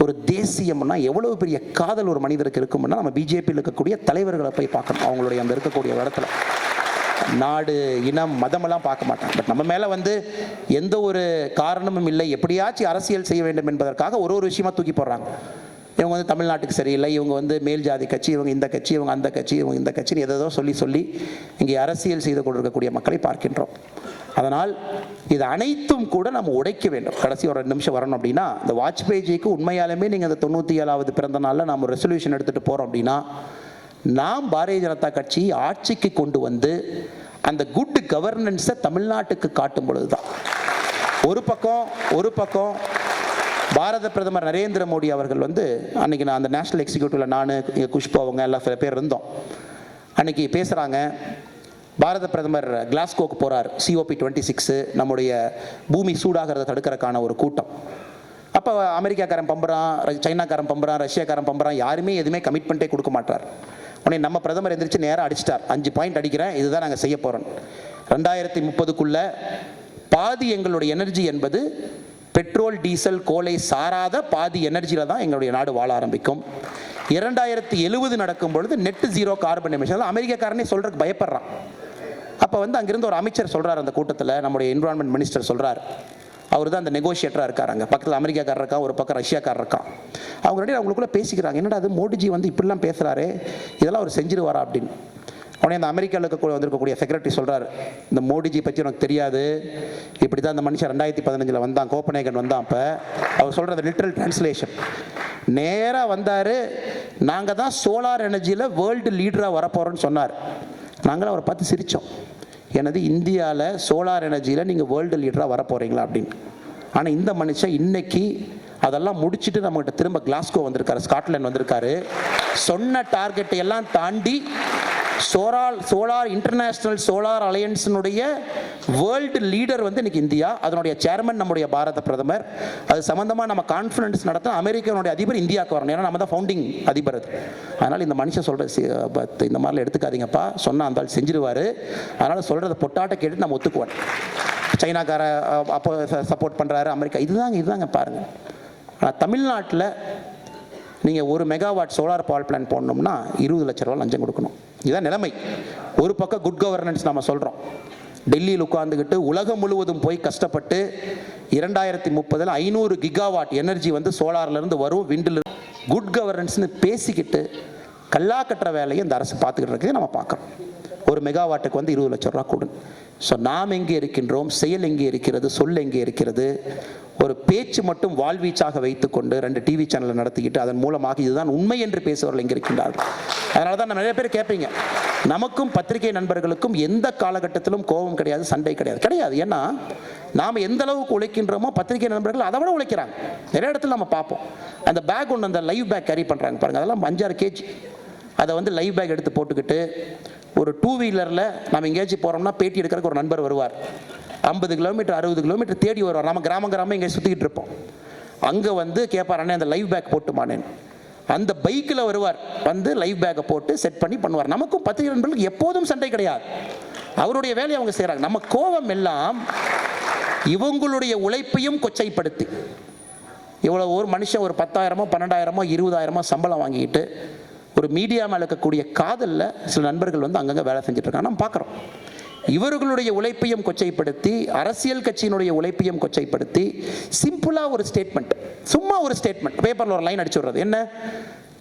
ஒரு தேசியம்னா எவ்வளவு பெரிய காதல் ஒரு மனிதருக்கு இருக்கும்னா நம்ம பிஜேபியில் இருக்கக்கூடிய தலைவர்களை போய் பார்க்கணும். அவங்களுடைய அந்த இருக்கக்கூடிய இடத்துல நாடு, இனம், மதமெல்லாம் பார்க்க மாட்டாங்க. பட் நம்ம மேலே வந்து எந்த ஒரு காரணமும் இல்லை, எப்படியாச்சும் அரசியல் செய்ய வேண்டும் என்பதற்காக ஒரு விஷயமா தூக்கி போடுறாங்க. இவங்க வந்து தமிழ்நாட்டுக்கு சரியில்லை, இவங்க வந்து மேல் ஜாதி கட்சி, இவங்க இந்த கட்சி, இவங்க அந்த கட்சி, இவங்க இந்த கட்சின்னு எதோ சொல்லி இங்கே அரசியல் செய்து கொண்டிருக்கக்கூடிய மக்களை பார்க்கின்றோம். அதனால் இது அனைத்தும் கூட நம்ம உடைக்க வேண்டும். கடைசி ஒரு 2 நிமிஷம் வரணும் அப்படின்னா, இந்த வாஜ்பேயிஜிக்கு உண்மையாலுமே நீங்கள் அந்த 97வது பிறந்த நாளில் நாம் ரெசல்யூஷன் எடுத்துகிட்டு போகிறோம் அப்படின்னா, நாம் பாரதிய ஜனதா கட்சி ஆட்சிக்கு கொண்டு வந்து அந்த குட் கவர்னன்ஸை தமிழ்நாட்டுக்கு காட்டும் பொழுது தான். ஒரு பக்கம் பாரத பிரதமர் நரேந்திர மோடி அவர்கள் வந்து அன்றைக்கி நான் அந்த நேஷனல் எக்ஸிக்யூட்டிவில் நான், குஷ்பு, அவங்க எல்லாம் சில பேர் இருந்தோம். அன்றைக்கி பேசுகிறாங்க, பாரத பிரதமர் கிளாஸ்கோக்கு போகிறார், COP26 நம்முடைய பூமி சூடாகிறத தடுக்கிறதுக்கான ஒரு கூட்டம். அப்போ அமெரிக்காக்காரன் பம்புறான், சைனாக்காரன் பம்புறான், ரஷ்யாக்காரன் பம்புறான், யாருமே எதுவுமே கமிட்மெண்ட்டே கொடுக்க மாட்டார். உடனே நம்ம பிரதமர் எந்திரிச்சு நேராக அடிச்சிட்டார், 5 பாயிண்ட் அடிக்கிறேன், இதுதான் நாங்கள் செய்ய போகிறோம். 2030க்குள்ளே பாதி எங்களுடைய எனர்ஜி என்பது பெட்ரோல், டீசல், கோலை சாராத பாதி எனர்ஜியில் தான் எங்களுடைய நாடு வாழ ஆரம்பிக்கும். 2070 நடக்கும் பொழுது நெட் ஜீரோ கார்பன் எமிஷன். அமெரிக்காக்காரனே சொல்கிறதுக்கு பயப்படுறான். அப்போ வந்து அங்கிருந்து ஒரு அமைச்சர் சொல்கிறார் அந்த கூட்டத்தில், நம்முடைய என்விரான்மெண்ட் மினிஸ்டர் சொல்கிறார், அவர் தான் அந்த நெகோஷியேட்டராக இருக்கார். அங்கே பக்கத்தில் அமெரிக்காக்காரர் இருக்கான், ஒரு பக்கம் ரஷ்யாக்காரர் இருக்கான். அவங்க ரெண்டு அவங்களுக்குள்ளே பேசிக்கிறாங்க, என்னடா அது மோடிஜி வந்து இப்படிலாம் பேசுகிறாரு, இதெல்லாம் அவர் செஞ்சிருவாரா அப்படின்னு. உடனே அந்த அமெரிக்காவில் வந்திருக்கக்கூடிய செக்ரட்டரி சொல்கிறார், இந்த மோடிஜி பற்றி உனக்கு தெரியாது, இப்படி தான் இந்த மனுஷன் 2015 வந்தான், கோப்பனேகன் வந்தான். அப்போ அவர் சொல்கிற லிட்ரல் டிரான்ஸ்லேஷன், நேராக வந்தார். நாங்கள் தான் சோலார் எனர்ஜியில் வேர்ல்டு லீடராக வரப்போகிறோன்னு சொன்னார். நாங்களும் அவரை பார்த்து சிரித்தோம். எனது இந்தியாவில் சோலார் எனர்ஜியில் நீங்கள் வேர்ல்டு லீடராக வரப்போகிறீங்களா அப்படின்னு. ஆனால் இந்த மனுஷன் இன்னைக்கு அதெல்லாம் முடிச்சுட்டு நம்மகிட்ட திரும்ப கிளாஸ்கோ வந்திருக்காரு, ஸ்காட்லாந்து வந்திருக்காரு. சொன்ன டார்கெட்டை எல்லாம் தாண்டி சோலார் இன்டர்நேஷ்னல் சோலார் அலையன்ஸினுடைய வேர்ல்டு லீடர் வந்து இன்னைக்கு இந்தியா. அதனுடைய சேர்மன் நம்முடைய பாரத பிரதமர். அது சம்பந்தமாக நம்ம கான்ஃபரன்ஸ் நடத்த அமெரிக்காவுடைய அதிபர் இந்தியாவுக்கு வரணும். ஏன்னா நம்ம தான் ஃபவுண்டிங் அதிபர். அது அதனால் இந்த மனுஷன் சொல்கிற இந்த மாதிரிலாம் எடுத்துக்காதீங்கப்பா, சொன்னால் அந்த செஞ்சிருவார். அதனால் சொல்கிறத பொட்டாட்ட கேட்டு நம்ம ஒத்துக்குவோம். சைனாக்கார அப்போ சப்போர்ட் பண்ணுறாரு, அமெரிக்கா. இதுதாங்க பாருங்கள். ஆனால் தமிழ்நாட்டில் நீங்கள் 1 மெகாவாட் சோலார் பவர் பிளான் போடணும்னா 20 லட்ச ரூபா லஞ்சம் கொடுக்கணும். இதுதான் நிலைமை. ஒரு பக்கம் குட் கவர்னன்ஸ் நம்ம சொல்கிறோம். டெல்லியில் உட்கார்ந்துக்கிட்டு உலகம் முழுவதும் போய் கஷ்டப்பட்டு 2030 500 கிகாவாட் எனர்ஜி வந்து சோலார்லேருந்து வரும், விண்டில். குட் கவர்னன்ஸ்னு பேசிக்கிட்டு கல்லா கட்டுற வேலையை இந்த அரசு பார்த்துக்கிட்டு இருக்கிறது நம்ம பார்க்குறோம். 1 மெகாவாட்டுக்கு வந்து 20 லட்ச ரூபா கொடு. ஸோ நாம் எங்கே இருக்கின்றோம், செயல் எங்கே இருக்கிறது, சொல் எங்கே இருக்கிறது? ஒரு பேச்சு மட்டும் வாழ்வீச்சாக வைத்துக்கொண்டு 2 டிவி சேனலை நடத்திக்கிட்டு அதன் மூலமாக இதுதான் உண்மை என்று பேசுவவர்கள் எங்கே இருக்கின்றார்கள். அதனால தான் நிறைய பேர் கேட்பீங்க, நமக்கும் பத்திரிகை நண்பர்களுக்கும் எந்த காலகட்டத்திலும் கோபம் கிடையாது, சண்டை கிடையாது. ஏன்னா நாம் எந்த அளவுக்கு உழைக்கின்றோமோ பத்திரிகை நண்பர்கள் அதை விட உழைக்கிறாங்க. நிறைய இடத்துல நம்ம பார்ப்போம். அந்த பேக் ஒன்று, அந்த லைவ் பேக் கேரி பண்ணுறாங்க பாருங்கள், அதெல்லாம் 5-6 கேஜி. அதை வந்து லைவ் பேக் எடுத்து போட்டுக்கிட்டு ஒரு 2 வீலரில் நம்ம எங்கேயாச்சும் போகிறோம்னா பேட்டி எடுக்கிறதுக்கு ஒரு நண்பர் வருவார். 50 கிலோமீட்டர் 60 கிலோமீட்டர் தேடி வருவார். நம்ம கிராமம் இங்கே சுற்றிக்கிட்டு இருப்போம். அங்கே வந்து கேட்பார், அண்ணே அந்த லைவ் பேக் போட்டுமானேன்னு. அந்த பைக்கில் வருவார், வந்து லைவ் பேக்கை போட்டு செட் பண்ணி பண்ணுவார். நமக்கும் பத்திரிகை நண்பர்களுக்கு எப்போதும் சண்டை கிடையாது. அவருடைய வேலையை அவங்க செய்கிறாங்க. நம்ம கோபம் எல்லாம் இவங்களுடைய உழைப்பையும் கொச்சைப்படுத்தி, இவ்வளோ ஒரு மனுஷன் ஒரு 10,000 12,000 20,000 சம்பளம் வாங்கிக்கிட்டு ஒரு மீடியா மேலே இருக்கக்கூடிய காதலில் சில நண்பர்கள் வந்து அங்கங்கே வேலை செஞ்சுட்டு இருக்காங்க. நம்ம பார்க்குறோம். இவர்களுடைய உழைப்பையும் கொச்சைப்படுத்தி, அரசியல் கட்சியினுடைய உழைப்பையும் கொச்சைப்படுத்தி, சிம்பிளாக ஒரு ஸ்டேட்மெண்ட், சும்மா ஒரு ஸ்டேட்மெண்ட், பேப்பரில் ஒரு லைன் அடிச்சு விடுறது. என்ன?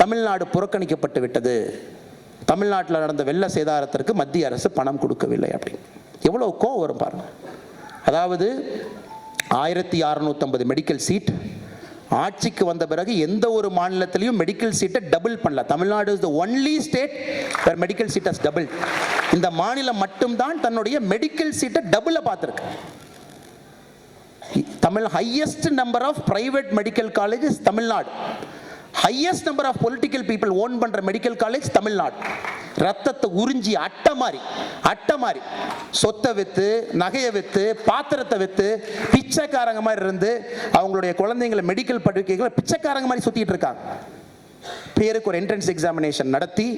தமிழ்நாடு புறக்கணிக்கப்பட்டு விட்டது, தமிழ்நாட்டில் நடந்த வெள்ள சேதாரத்திற்கு மத்திய அரசு பணம் கொடுக்கவில்லை அப்படின்னு. எவ்வளோ கோவம் வரும் பாருங்க. அதாவது 1650 மெடிக்கல் சீட் ஆட்சிக்கு வந்த பிறகு எந்த ஒரு மாநிலத்திலையும் மெடிக்கல் சீட்டை டபுள் பண்ணல. Tamil Nadu is the only state where medical seat has double. இந்த மாநிலம் மட்டும்தான் தன்னுடைய மெடிக்கல் சீட்டை டபுள பார்த்துருக்கு. Tamil highest number of private medical colleges Tamil Nadu. Highest number of political people own பண்ற மெடிக்கல் காலேஜ் தமிழ்நாடு. ரத்தத்தை உறிஞ்சி அட்டை மாதிரி சொத்தை வித்து, நகையை வித்து, பாத்திரத்தை வித்து, பிச்சைக்காரங்க மாதிரி இருந்து அவங்களுடைய குழந்தைங்களை மெடிக்கல் படிக்கைகளை பிச்சைக்காரங்க மாதிரி சுத்திட்டு இருக்காங்க. பேருக்கு ஒரு என்ட்ரன்ஸ் எக்ஸாமினேஷன் நடத்தி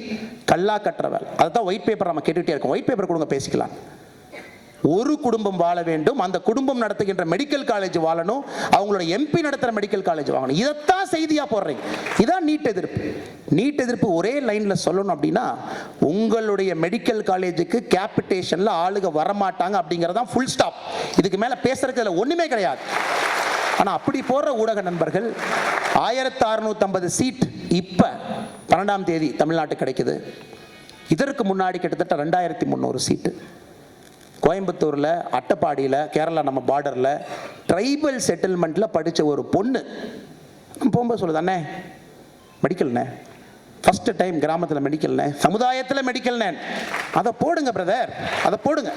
கல்லா கட்டுற வேலை. அதுதான் ஒயிட் பேப்பர் நம்ம கேட்டுகிட்டே இருக்கோம். ஒயிட் பேப்பர் கொடுங்க, பேசிக்கலாம். ஒரு குடும்பம் வாழ வேண்டும், அந்த குடும்பம் நடத்துகின்ற மெடிக்கல் காலேஜ் வாழணும், அவங்களோட எம்பி நடத்துகிற மெடிக்கல் காலேஜ் வாங்கணும். இதைத்தான் செய்தியா போடுறீங்க. இதான் நீட் எதிர்ப்பு. நீட் எதிர்ப்பு ஒரே லைன்ல சொல்லணும் அப்படின்னா, உங்களுடைய மெடிக்கல் காலேஜுக்கு கேபிட்டேஷன்ல ஆளுங்க வரமாட்டாங்க அப்படிங்கறதான் ஃபுல் ஸ்டாப். இதுக்கு மேல பேசுறதுல ஒண்ணுமே கிடையாது. ஆனா அப்படி போடுற ஊடக நண்பர்கள் 1650 சீட் இப்ப 12ஆம் தேதி தமிழ்நாட்டுக்கு கிடைக்குது. இதற்கு முன்னாடி கிட்டத்தட்ட 2300 சீட்டு கோயம்புத்தூரில், அட்டப்பாடியில், கேரளா நம்ம பார்டரில் ட்ரைபல் செட்டில்மெண்ட்டில் படித்த ஒரு பொண்ணு போகும்போது சொல்லுது, அண்ணே மெடிக்கல்ண்ணே, ஃபஸ்ட்டு டைம் கிராமத்தில் மெடிக்கல்ண்ணே, சமுதாயத்தில் மெடிக்கல்ண்ணே. அதை போடுங்க பிரதர், அதை போடுங்க.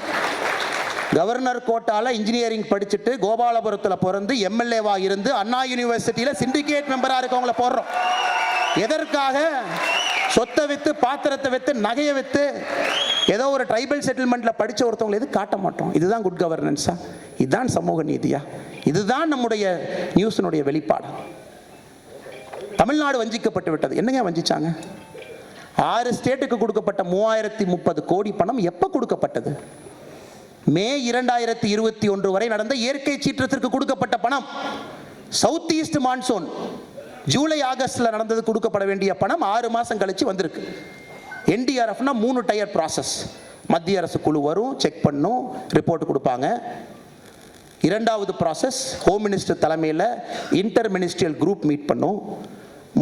கவர்னர் கோட்டாவில் இன்ஜினியரிங் படிச்சுட்டு கோபாலபுரத்தில் பிறந்து எம்எல்ஏவாக இருந்து அண்ணா யூனிவர்சிட்டியில் சிண்டிகேட் மெம்பராக இருக்கவங்கள போடுறோம். எதற்காக? சொத்தை வித்து, பாத்திரத்தை வித்து, நகையை வித்து, ஏதோ ஒரு ட்ரைபல் செட்டில்மெண்ட்ல படிச்ச ஒருத்தவங்களை எது காட்ட மாட்டோம். இதுதான் குட் கவர்னன்ஸா? இதுதான் சமூக நீதியா? இதுதான் நம்முடைய நியூஸினுடைய வெளிப்பாடு. தமிழ்நாடு வஞ்சிக்கப்பட்டு விட்டது. என்னங்க வஞ்சிச்சாங்க? 6 ஸ்டேட்டுக்கு கொடுக்கப்பட்ட 3030 கோடி பணம் எப்ப கொடுக்கப்பட்டது? மே 2021 வரை நடந்த இயற்கை சீற்றத்திற்கு கொடுக்கப்பட்ட பணம். சவுத் ஈஸ்ட் மான்சூன் ஜூலை ஆகஸ்ட்ல நடந்தது கொடுக்கப்பட வேண்டிய பணம் 6 மாசம் கழிச்சு வந்திருக்கு. என்டிஆர்எஃப்னா 3 டயர் ப்ராசஸ். மத்திய அரசு குழு வரும், செக் பண்ணும், ரிப்போர்ட் கொடுப்பாங்க. 2வது ப்ராசஸ் ஹோம் மினிஸ்டர் தலைமையில் இன்டர் மினிஸ்ட்ரியல் குரூப் மீட் பண்ணும்.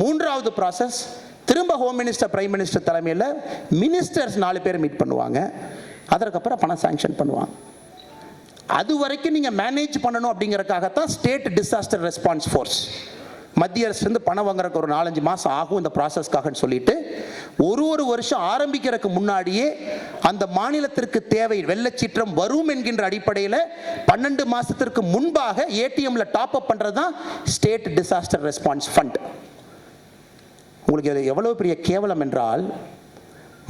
3வது ப்ராசஸ் திரும்ப ஹோம் மினிஸ்டர், பிரைம் மினிஸ்டர் தலைமையில் மினிஸ்டர்ஸ் 4 பேர் மீட் பண்ணுவாங்க. அதற்கப்புறம் பணம் சாங்ஷன் பண்ணுவாங்க. அது வரைக்கும் நீங்கள் மேனேஜ் பண்ணணும் அப்படிங்கிறதுக்காகத்தான் ஸ்டேட் டிசாஸ்டர் ரெஸ்பான்ஸ் ஃபோர்ஸ். மத்திய அரசு பணம் வாங்குறதுக்கு ஒரு 4-5 மாதம் ஆகும் இந்த ப்ராசஸ்க்காகன்னு சொல்லிட்டு ஒரு வருஷம் ஆரம்பிக்கிறதுக்கு முன்னாடியே அந்த மாநிலத்திற்கு தேவை வெள்ளச்சீற்றம் வரும் என்கின்ற அடிப்படையில் 12 மாதத்திற்கு முன்பாக ஏடிஎம்ல டாப் அப் பண்ணுறது தான் ஸ்டேட் டிசாஸ்டர் ரெஸ்பான்ஸ் ஃபண்ட். உங்களுக்கு இது எவ்வளவு பெரிய கேவலம் என்றால்,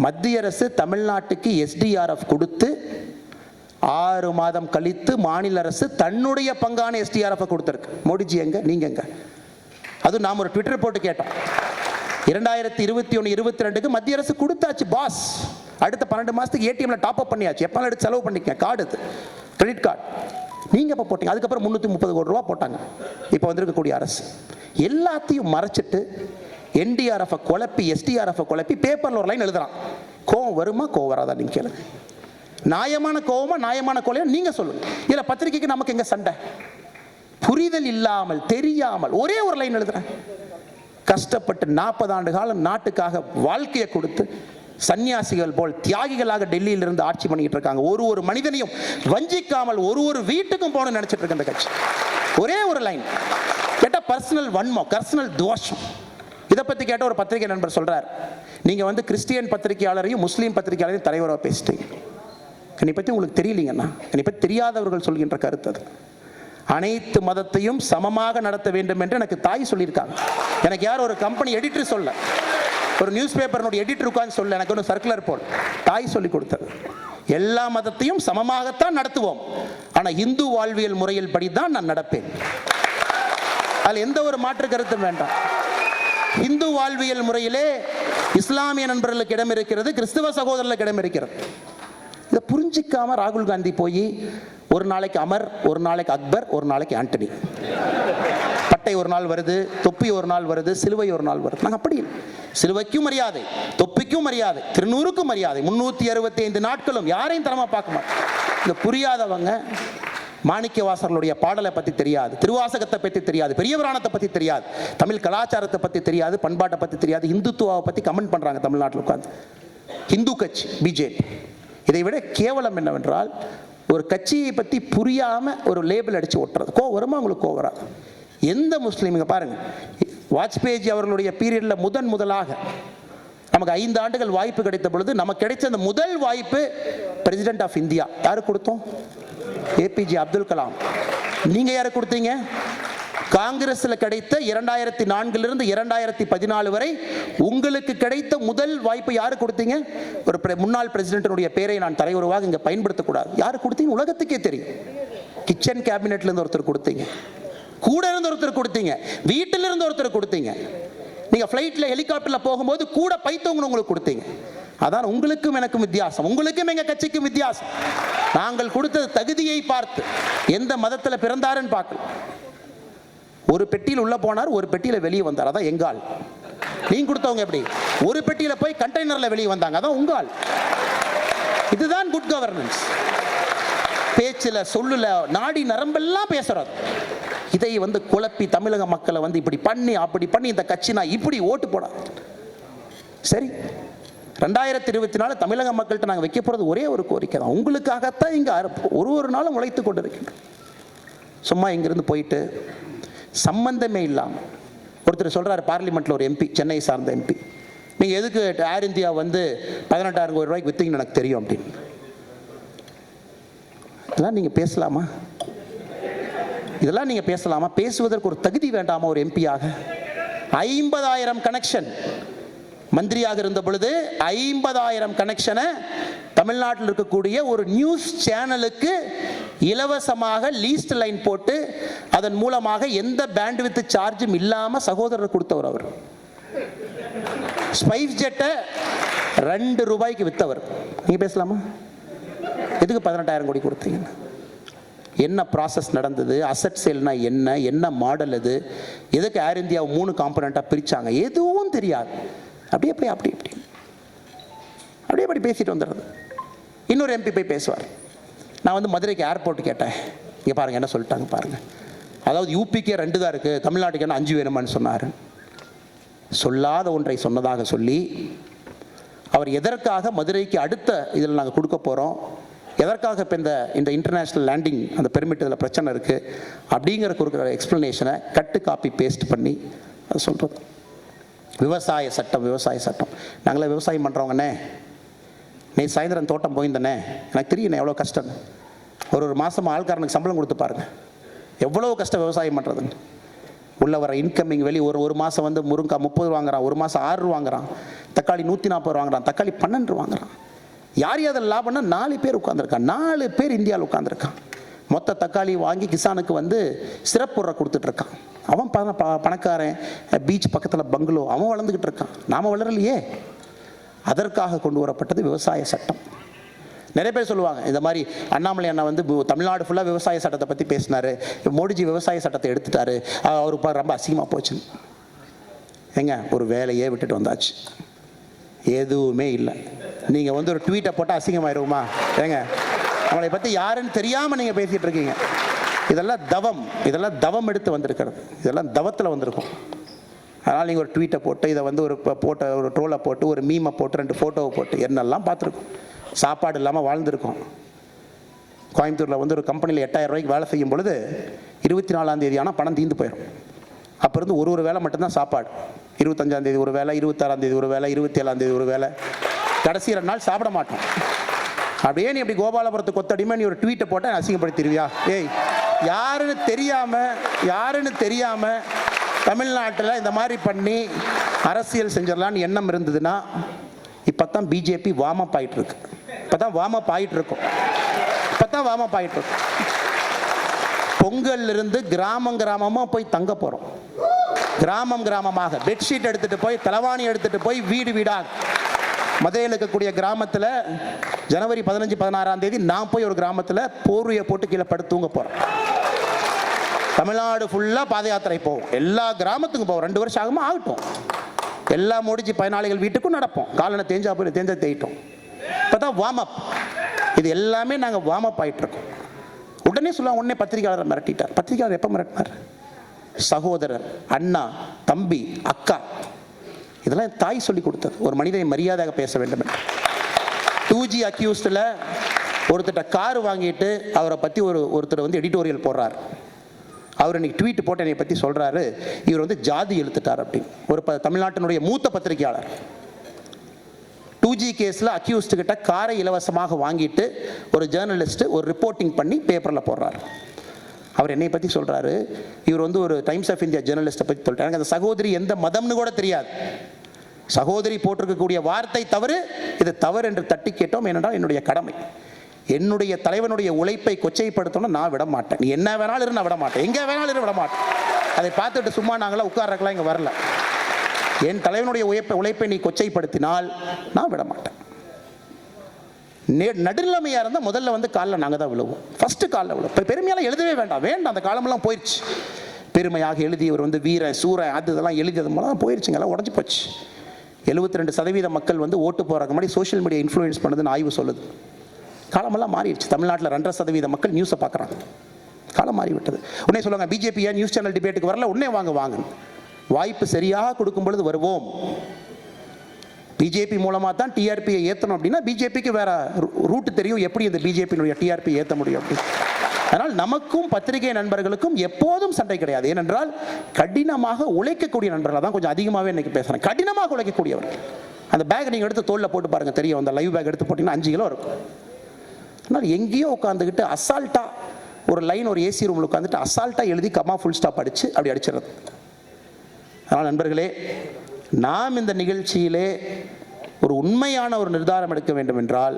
மத்திய அரசு தமிழ்நாட்டுக்கு SDRF கொடுத்து 6 மாதம் கழித்து மாநில அரசு தன்னுடைய பங்கான SDRF கொடுத்திருக்கு. மோடிஜி எங்க, நீங்க எங்க? அது நாம் ஒரு ட்விட்டர் போட்டு கேட்டோம். 2021-22க்கு மத்திய அரசு கொடுத்தாச்சு பாஸ். அடுத்த 12 மாதத்துக்கு ஏடிஎம்ல டாப் அப் பண்ணியாச்சு. எப்போ எடுத்து செலவு பண்ணிக்க கார்டு, கிரெடிட் கார்டு. நீங்கள் எப்போ போட்டீங்க? அதுக்கப்புறம் 330 கோடி ரூபா போட்டாங்க இப்போ வந்திருக்கக்கூடிய அரசு. எல்லாத்தையும் மறைச்சிட்டு NDRF குழப்பி SDRF குழப்பி பேப்பரில் ஒரு லைன் எழுதுறான். கோவம் வருமா கோவம் வராதா நீங்கள் கேளுங்க. நியாயமான கோவமா நியாயமான கோலையா நீங்கள் சொல்லுங்க. இல்லை பத்திரிகைக்கு நமக்கு எங்க சண்டை? புரிதல் இல்லாமல் தெரியாமல் ஒரே ஒரு லைன் எழுதுறேன். கஷ்டப்பட்டு 40 ஆண்டு காலம் நாட்டுக்காக வாழ்க்கையை கொடுத்து சன்னியாசிகள் போல் தியாகிகளாக டெல்லியில் இருந்து ஆட்சி பண்ணிட்டு இருக்காங்க. ஒரு மனிதனையும் வஞ்சிக்காமல் ஒரு வீட்டுக்கும் போகணும்னு நினைச்சிட்டு இருக்க இந்த கட்சி. ஒரே ஒரு லைன் கேட்டா பர்சனல் வன்மம், பர்சனல் தோஷம். இதை பத்தி கேட்ட ஒரு பத்திரிகை நண்பர் சொல்றார், நீங்க கிறிஸ்டியன் பத்திரிகையாளரையும் முஸ்லீம் பத்திரிகையாளரையும் தலைவராக பேசிட்டீங்க. என்னை பத்தி உங்களுக்கு தெரியலீங்கன்னா, என்னை பத்தி தெரியாதவர்கள் சொல்கின்ற கருத்து அது. அனைத்து மதத்தையும் சமமாக நடத்த வேண்டும் என்று எனக்கு தாய் சொல்லியிருக்காங்க. எனக்கு யார் ஒரு கம்பெனி எடிட்டர் சொல்ல, ஒரு நியூஸ் பேப்பர் எடிட்டர் உட்கார்ந்து சொல்ல, எனக்கு ஒன்று சர்க்குலர் போல் தாய் சொல்லி கொடுத்தது. எல்லா மதத்தையும் சமமாகத்தான் நடத்துவோம், ஆனால் இந்து வாழ்வியல் முறையில் படிதான் நான் நடப்பேன். அதில் எந்த ஒரு மாற்று கருத்தும் வேண்டாம். இந்து வாழ்வியல் முறையிலே இஸ்லாமிய நண்பர்களுக்கு இடம் இருக்கிறது, கிறிஸ்துவ சகோதரர்களுக்கு இடம் இருக்கிறது. இதை புரிஞ்சிக்காம ராகுல் காந்தி போய் ஒரு நாளைக்கு அமர், ஒரு நாளைக்கு அக்பர், ஒரு நாளைக்கு ஆண்டனி, பட்டை ஒரு நாள் வருது, தொப்பி ஒரு நாள் வருது, சிலுவை ஒரு நாள் வருது. நாங்கள் அப்படி இல்லை. சிலுவைக்கும் மரியாதை, தொப்பிக்கும் மரியாதை, திருநூறுக்கும் மரியாதை, 365 நாட்களும் யாரையும் தரமா பார்க்க மாட்டோம். இந்த புரியாதவங்க மாணிக்கவாசகருடைய பாடலை பற்றி தெரியாது, திருவாசகத்தை பற்றி தெரியாது, பெரிய புராணத்தை பற்றி தெரியாது, தமிழ் கலாச்சாரத்தை பற்றி தெரியாது, பண்பாட்டை பற்றி தெரியாது, இந்துத்துவாவை பற்றி கமெண்ட் பண்ணுறாங்க தமிழ்நாட்டில் உட்காந்து. இந்து கட்சி பிஜேபி. இதை விட கேவலம் என்னவென்றால், ஒரு கட்சியை பற்றி புரியாம ஒரு லேபிள் அடிச்சு ஒட்டுறது. வருமா உங்களுக்கு வராது? எந்த முஸ்லீமுங்க பாருங்க, வாஜ்பேயி அவர்களுடைய பீரியட்ல முதலாக நமக்கு 5 ஆண்டுகள் வாய்ப்பு கிடைத்த பொழுது நமக்கு கிடைச்ச அந்த முதல் வாய்ப்பு பிரசிடென்ட் ஆஃப் இந்தியா யாருக்கு கொடுத்தோம்? APJ அப்துல் கலாம். நீங்க யாருக்கு கொடுத்தீங்க? காங்கிரஸில் கிடைத்த 2004 2014 வரை உங்களுக்கு கிடைத்த முதல் வாய்ப்பு யாரு கொடுத்தீங்க? ஒரு முன்னாள் பிரசிடென்டினுடைய பேரை நான் தலைவருவாக இங்கே பயன்படுத்தக்கூடாது. யாரு கொடுத்தீங்க? உலகத்துக்கே தெரியும். கிச்சன் கேபினெட்ல இருந்து ஒருத்தர் கொடுத்தீங்க, கூட இருந்து ஒருத்தர் கொடுத்தீங்க, வீட்டில இருந்து ஒருத்தர் கொடுத்தீங்க, நீங்க ஃப்ளைட்ல ஹெலிகாப்டர்ல போகும்போது கூட பைத்தவங்க உங்களுக்கு கொடுத்தீங்க. அதான் உங்களுக்கும் எனக்கும் வித்தியாசம், உங்களுக்கும் எங்க கட்சிக்கும் வித்தியாசம். நாங்கள் கொடுத்தது தகுதியை பார்த்து, எந்த மதத்தில் பிறந்தாருன்னு பார்க்கல. ஒரு பெட்டியில் உள்ள போனார், ஒரு பெட்டியில வெளியே வந்தார். அதான் எங்கால். நீங்க கொடுத்தவங்க எப்படி? ஒரு பெட்டியில போய் கண்டெய்னர்ல வெளியே வந்தாங்க. அதான் உங்கால். இதுதான் குட் கவர்னன்ஸ். பேச்சுல, சொல்லுல, நாடி நரம்பெல்லாம் பேசுறது. இதை குழப்பி தமிழக மக்களை இப்படி பண்ணி அப்படி பண்ணி இந்த கட்சி நான் இப்படி ஓட்டு போட சரி. 2024 தமிழக மக்கள்கிட்ட நாங்கள் வைக்க போறது ஒரே ஒரு கோரிக்கை தான். உங்களுக்காகத்தான் இங்க ஒரு நாளும் உழைத்து கொண்டு இருக்கின்றோம். சும்மா இங்கிருந்து போயிட்டு சம்பந்தமே இல்லாமல் ஒருத்தர் சொல்றாரு, பார்லிமெண்ட்ல ஒரு MP, சென்னை சார்ந்த MP, நீங்க எதுக்கு ஏர் இந்தியா 18,000 கோடி ரூபாய்க்கு வித்தீங்கன்னு எனக்கு தெரியும் அப்படின்னு. இதெல்லாம் நீங்க பேசலாமா? இதெல்லாம் நீங்க பேசலாமா? பேசுவதற்கு ஒரு தகுதி வேண்டாமா ஒரு MP-யாக? 50,000 கனெக்ஷன் மந்திரியாக இருந்த பொழுது 50,000 கனெக்ஷனை தமிழ்நாட்டில் இருக்கக்கூடிய ஒரு நியூஸ் சேனலுக்கு இலவசமாக லீஸ்ட் லைன் போட்டு அதன் மூலமாக எந்த பேண்ட்வித் சார்ஜும் இல்லாம சகோதரர் கொடுத்தவர். அவர் ஸ்பைஸ் ஜெட்டை 2 ரூபாய்க்கு வித்தவர். நீங்க பேசலாமா? எதுக்கு 18,000 கோடி கொடுத்தீங்க? என்ன ப்ராசஸ் நடந்தது? அசட் சேல்னா என்ன, என்ன மாடல் அது, எதுக்கு ஏர் இந்தியாவை 3 காம்பனண்டா பிரிச்சாங்க, எதுவும் தெரியாது. அப்படியே அப்படி பேசிட்டு வந்துடுறது. இன்னொரு MP போய் பேசுவார். நான் மதுரைக்கு ஏர்போர்ட் கேட்டேன், இங்கே பாருங்க என்ன சொல்லிட்டாங்க பாருங்க, அதாவது UPக்கே 2 தான் இருக்கு, தமிழ்நாட்டுக்கு என்ன 5 வேணுமான்னு சொன்னார். சொல்லாத ஒன்றை சொன்னதாக சொல்லி அவர் எதற்காக மதுரைக்கு அடுத்த இதில் நாங்கள் கொடுக்க போகிறோம், எதற்காக இப்போ இந்த இன்டர்நேஷ்னல் லேண்டிங் அந்த பெர்மிட் இதில் பிரச்சனை இருக்குது அப்படிங்கிற கொடுக்குற எக்ஸ்ப்ளனேஷனை கட்டு காப்பி பேஸ்ட் பண்ணி அது சொல்கிறது. விவசாய சட்டம் நாங்களே விவசாயம் பண்ணுறவங்கண்ணே, நீ சாயந்தரம் தோட்டம் போயிருந்தனே, எனக்கு தெரியும் எவ்வளோ கஷ்டம். ஒரு மாதம் ஆள்காரனுக்கு சம்பளம் கொடுத்து பாருங்க, எவ்வளோ கஷ்டம் விவசாயம் பண்ணுறதுன்னு. உள்ள வர இன்கமிங் வெளி ஒரு மாதம் வந்து முருங்காய் 30 வாங்குறான், ஒரு மாதம் 6 வாங்குறான், தக்காளி 140 வாங்குறான், தக்காளி 12 வாங்குறான். யார் அதில் லாபம்னா 4 பேர் உட்காந்துருக்கான், 4 பேர் இந்தியாவில் உட்காந்துருக்கான். மொத்த தக்காளி வாங்கி கிசானுக்கு வந்து சிறப்புற கொடுத்துட்ருக்கான். அவன் பணக்காரன், பீச் பக்கத்தில் பங்களோ, அவன் வளர்ந்துக்கிட்டு இருக்கான். நாம் வளரலையே. அதற்காக கொண்டு வரப்பட்டது விவசாய சட்டம். நிறைய பேர் சொல்லுவாங்க, இந்த மாதிரி அண்ணாமலை அண்ணா வந்து தமிழ்நாடு ஃபுல்லாக விவசாய சட்டத்தை பற்றி பேசினார், மோடிஜி விவசாய சட்டத்தை எடுத்துட்டாரு, அவரு ரொம்ப அசிங்கமாக போச்சு. ஏங்க, ஒரு வேலையே விட்டுட்டு வந்தாச்சு, எதுவுமே இல்லை. நீங்கள் வந்து ஒரு ட்வீட்டை போட்டால் அசிங்கமாயிருமா? ஏங்க, அவங்களை பற்றி யாருன்னு தெரியாமல் நீங்கள் பேசிகிட்டு இருக்கீங்க. இதெல்லாம் தவம் எடுத்து வந்திருக்கிறது, இதெல்லாம் தவத்தில் வந்திருக்கும். அதனால் நீங்கள் ஒரு ட்வீட்டை போட்டு இதை வந்து ஒரு ட்ரோலை போட்டு ஒரு மீமை போட்டு 2 ஃபோட்டோவை போட்டு என்னெல்லாம் பார்த்துருக்கோம். சாப்பாடு இல்லாமல் வாழ்ந்துருக்கோம். கோயம்புத்தூரில் வந்து ஒரு கம்பெனியில் 8000 ரூபாய்க்கு வேலை செய்யும் பொழுது 24ஆம் தேதி ஆனால் பணம் தீர்ந்து போயிடும். அப்போ இருந்து ஒரு வேலை மட்டும்தான் சாப்பாடு. 25ஆம் தேதி ஒரு வேலை, 26ஆம் தேதி ஒரு வேலை, 27ஆம் தேதி ஒரு வேலை, கடைசி 2 நாள் சாப்பிட மாட்டோம். அப்படியே நீ அப்படி கோபாலபுரத்துக்கு கொத்தடிமை நீ ஒரு ட்வீட்டை போட்டால் அசிங்கப்படுத்திடுவியா? ஏய், யாருன்னு தெரியாமல் தமிழ்நாட்டில் இந்த மாதிரி பண்ணி அரசியல் செஞ்சிடலான்னு எண்ணம் இருந்ததுன்னா இப்போ தான் பிஜேபி வார்ம் அப் ஆகிட்டு இருக்கு. பொங்கல்லிருந்து கிராமமாக போய் தங்க போகிறோம். கிராமமாக பெட்ஷீட் எடுத்துகிட்டு போய், தலைவாணி எடுத்துகிட்டு போய் வீடாக மதுரையில் இருக்கக்கூடிய கிராமத்தில் ஜனவரி 15, 16ஆம் தேதி நான் போய் ஒரு கிராமத்தில் போர்வையை போட்டு கீழே படுத்து தூங்க போகிறேன். தமிழ்நாடு ஃபுல்லாக பாத யாத்திரை போவோம், எல்லா கிராமத்துக்கும் போவோம். 2 வருஷம் ஆகட்டும். எல்லா மோடிஜி பயனாளிகள் வீட்டுக்கும் நடப்போம். காலனை தேஞ்சா தேயிட்டோம். இப்போ தான் வார்ம் அப். இது எல்லாமே நாங்கள் வார்ம் அப் ஆகிட்டு இருக்கோம். உடனே சொல்லுவாங்க, உடனே பத்திரிகையாளர் மிரட்டிட்டார். பத்திரிகையாளர் எப்போ மிரட்டினார்? சகோதரர், அண்ணா, தம்பி, அக்கா, இதெல்லாம் தாய் சொல்லி கொடுத்தது. ஒரு மனிதனை மரியாதையாக பேச வேண்டும். 2G அக்யூஸ்டில் ஒருத்தட்ட கார் வாங்கிட்டு அவரை பற்றி ஒருத்தர் வந்து எடிட்டோரியல் போடுறார். அவர் இன்னைக்கு ட்வீட் போட்டு என்னை பற்றி சொல்கிறாரு, இவர் வந்து ஜாதி எழுத்துட்டார் அப்படின்னு. ஒரு தமிழ்நாட்டினுடைய மூத்த பத்திரிகையாளர் 2G கேஸில் அக்யூஸ்டுக்கிட்ட காரை இலவசமாக வாங்கிட்டு ஒரு ஜேர்னலிஸ்ட் ஒரு ரிப்போர்ட்டிங் பண்ணி பேப்பரில் போடுறார். அவர் என்னை பற்றி சொல்கிறாரு, இவர் வந்து ஒரு டைம்ஸ் ஆஃப் இந்தியா ஜேர்னலிஸ்ட்டை பற்றி சொல்லிட்டாரு. எனக்கு அந்த சகோதரி எந்த மதம்னு கூட தெரியாது. சகோதரி போட்டிருக்கக்கூடிய வார்த்தை தவறு, இது தவறு என்று தட்டி கேட்டோம். ஏனென்றால் என்னுடைய கடமை. என்னுடைய தலைவனுடைய உழைப்பை கொச்சைப்படுத்தணும் நான் விட மாட்டேன். நீ என்ன வேணாலும் இரு, நான் விட மாட்டேன். எங்கே வேணாலும் விட மாட்டேன். அதை பார்த்துட்டு சும்மா நாங்களாம் உட்கார்றக்கலாம் இங்கே வரல. என் தலைவனுடைய உழைப்பை நீ கொச்சைப்படுத்தினால் நான் விட மாட்டேன். நடுநிலைமையாக இருந்தால் முதல்ல வந்து காலில் நாங்கள் தான் விழுவோம். ஃபஸ்ட்டு காலில் விழுவோம். இப்போ பெருமையால் எழுதவே வேண்டாம். அந்த காலமெல்லாம் போயிடுச்சு. பெருமையாக எழுதியவர் வந்து வீரன் சூரன் அது இதெல்லாம் எழுதியது மூலம் போயிடுச்சுங்க, எல்லாம் உடஞ்சி போச்சு. 72% மக்கள் வந்து ஓட்டு போகிறதுக்கு முன்னாடி சோஷியல் மீடியா இன்ஃப்ளூயன்ஸ் பண்ணுதுன்னு ஆய்வு சொல்லுது. காலமெல்லாம் மாறிடுச்சு. தமிழ்நாட்டில் 2.5% மக்கள் நியூஸை பார்க்குறாங்க. காலம் மாறிவிட்டது. உடனே சொல்லுவாங்க, பிஜேபி ஏன் நியூஸ் சேனல் டிபேட்டுக்கு வரல? உடனே வாங்க. வாய்ப்பு சரியாக கொடுக்கும் பொழுது வருவோம். பிஜேபி மூலமாக தான் டிஆர்பியை ஏற்றணும் அப்படின்னா பிஜேபிக்கு வேற ரூட்டு தெரியும், எப்படி இந்த பிஜேபியினுடைய டிஆர்பி ஏற்ற முடியும் அப்படின்னு. அதனால் நமக்கும் பத்திரிகை நண்பர்களுக்கும் எப்போதும் சண்டை கிடையாது. ஏனென்றால் கடினமாக உழைக்கக்கூடிய நண்பர்கள் தான் கொஞ்சம் அதிகமாகவே இன்னைக்கு பேசுகிறேன். கடினமாக உழைக்கக்கூடியவர். அந்த பேக் நீங்கள் எடுத்து தோளில் போட்டு பாருங்கள், தெரியும். அந்த லைவ் பேக் எடுத்து போட்டிங்கன்னா 5 கிலோ இருக்கும். ஆனால் எங்கேயோ உட்காந்துக்கிட்டு அசால்ட்டாக ஒரு லைன் ஒரு ஏசி ரூமில் உட்காந்துட்டு அசால்ட்டாக எழுதி கம்மா ஃபுல் ஸ்டாப் அடித்து அப்படி அடிச்சிடுறது. அதனால் நண்பர்களே, நாம் இந்த நிகழ்ச்சியிலே ஒரு உண்மையான ஒரு நிர்தாரம் எடுக்க வேண்டும் என்றால்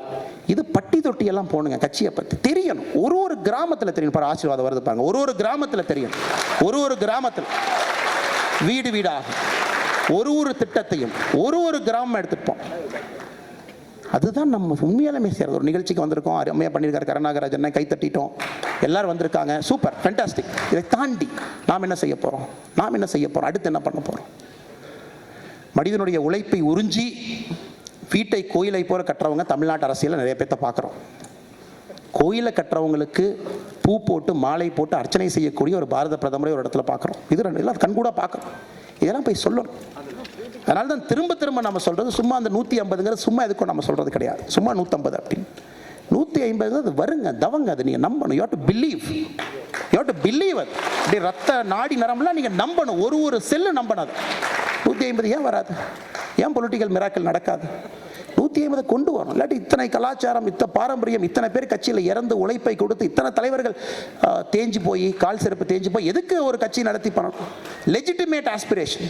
இது பட்டி தொட்டியெல்லாம் போகணுங்க. கட்சியை பற்றி தெரியணும். ஒரு கிராமத்தில் தெரியணும். பாரு, ஆசீர்வாதம் வருது பாருங்க. ஒரு கிராமத்தில் தெரியும். ஒரு கிராமத்தில் வீடாக ஒரு திட்டத்தையும் ஒரு கிராமம் எடுத்துப்போம். அதுதான் நம்ம உண்மையாலுமே செய்கிறது. ஒரு நிகழ்ச்சிக்கு வந்திருக்கோம், அருமையாக பண்ணியிருக்காரு கருணாகராஜன், கை தட்டிட்டோம், எல்லாரும் வந்திருக்காங்க, சூப்பர், ஃபேண்டாஸ்டிக். இதை தாண்டி நாம் என்ன செய்ய போகிறோம்? அடுத்து என்ன பண்ண போகிறோம்? மனிதனுடைய உழைப்பை உறிஞ்சி வீட்டை கோயிலை போல கட்டுறவங்க தமிழ்நாட்டு அரசியலில் நிறைய பேர்த்த பார்க்குறோம். கோயிலை கட்டுறவங்களுக்கு பூ போட்டு மாலை போட்டு அர்ச்சனை செய்யக்கூடிய ஒரு பாரத பிரதமரை ஒரு இடத்துல பார்க்குறோம். இது எல்லாம் கண்கூட பார்க்குறோம். இதெல்லாம் போய் சொல்லணும். அதனால தான் திரும்ப நம்ம சொல்கிறது, சும்மா அந்த 150ங்கிறது சும்மா எதுக்கும் நம்ம சொல்கிறது கிடையாது. சும்மா 150 அப்படின்னு 150 அது வருங்க, தவங்க, அது நீங்கள் நம்பணும். You have to believe, you have to believe. அது அப்படி ரத்த நாடி நரம்புலாம் நீங்கள் நம்பணும், ஒரு செல்லு நம்பணும். அது 150 ஏன் வராது? ஏன் பொலிட்டிக்கல் மிராக்கள் நடக்காது? 150 கொண்டு வரணும். இல்லாட்டி இத்தனை கலாச்சாரம், இத்தனை பாரம்பரியம், இத்தனை பேர் கட்சியில் இறந்து உழைப்பை கொடுத்து இத்தனை தலைவர்கள் தேஞ்சு போய், கால் செருப்பு தேஞ்சு போய் எதுக்கு ஒரு கட்சி நடத்தி பண்ணணும்? Legitimate aspiration.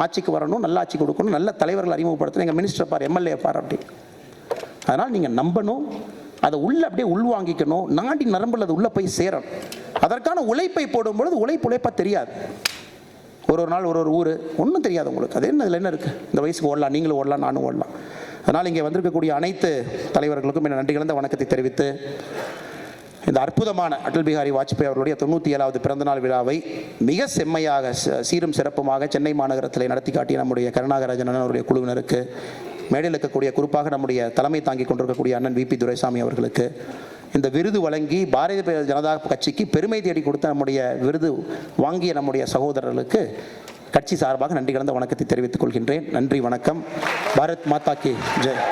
ஆட்சிக்கு வரணும், நல்ல ஆட்சி கொடுக்கணும், நல்ல தலைவர்கள் அறிமுகப்படுத்தணும், எங்கள் மினிஸ்டர் பார், எம்எல்ஏ பார் அப்படி. அதனால் நீங்கள் நம்பணும், அதை உள்ளே அப்படியே உள்வாங்கிக்கணும், நாடி நரம்பில் அது உள்ளே போய் சேரணும். அதற்கான உழைப்பை போடும்பொழுது உழைப்பாக தெரியாது. ஒரு நாள் ஒரு ஊர் ஒன்றும் தெரியாது உங்களுக்கு. அது என்ன, இதில் என்ன இருக்குது? இந்த வயசுக்கு ஓடலாம், நீங்களும் ஓடலாம், நானும் ஓடலாம். அதனால் இங்கே வந்திருக்கக்கூடிய அனைத்து தலைவர்களுக்கும் என் நன்றி கலந்த வணக்கத்தை தெரிவித்து, இந்த அற்புதமான அடல் பிஹாரி வாஜ்பாய் அவர்களுடைய 97வது பிறந்தநாள் விழாவை மிக செம்மையாக சீரும் சிறப்புமாக சென்னை மாநகரத்தில் நடத்தி காட்டிய நம்முடைய கருணாகராஜன் அவருடைய குழுவினருக்கு, மேடையில் இருக்கக்கூடிய குறிப்பாக நம்முடைய தலைமை தாங்கி கொண்டிருக்கக்கூடிய அண்ணன் விபி துரைசாமி அவர்களுக்கு, இந்த விருது வழங்கி பாரதிய ஜனதா கட்சிக்கு பெருமை தேடி கொடுத்த நம்முடைய விருது வாங்கிய நம்முடைய சகோதரர்களுக்கு கட்சி சார்பாக நன்றி கலந்த வணக்கத்தை தெரிவித்துக் கொள்கின்றேன். நன்றி, வணக்கம். பாரத் மாதா கி ஜெய்.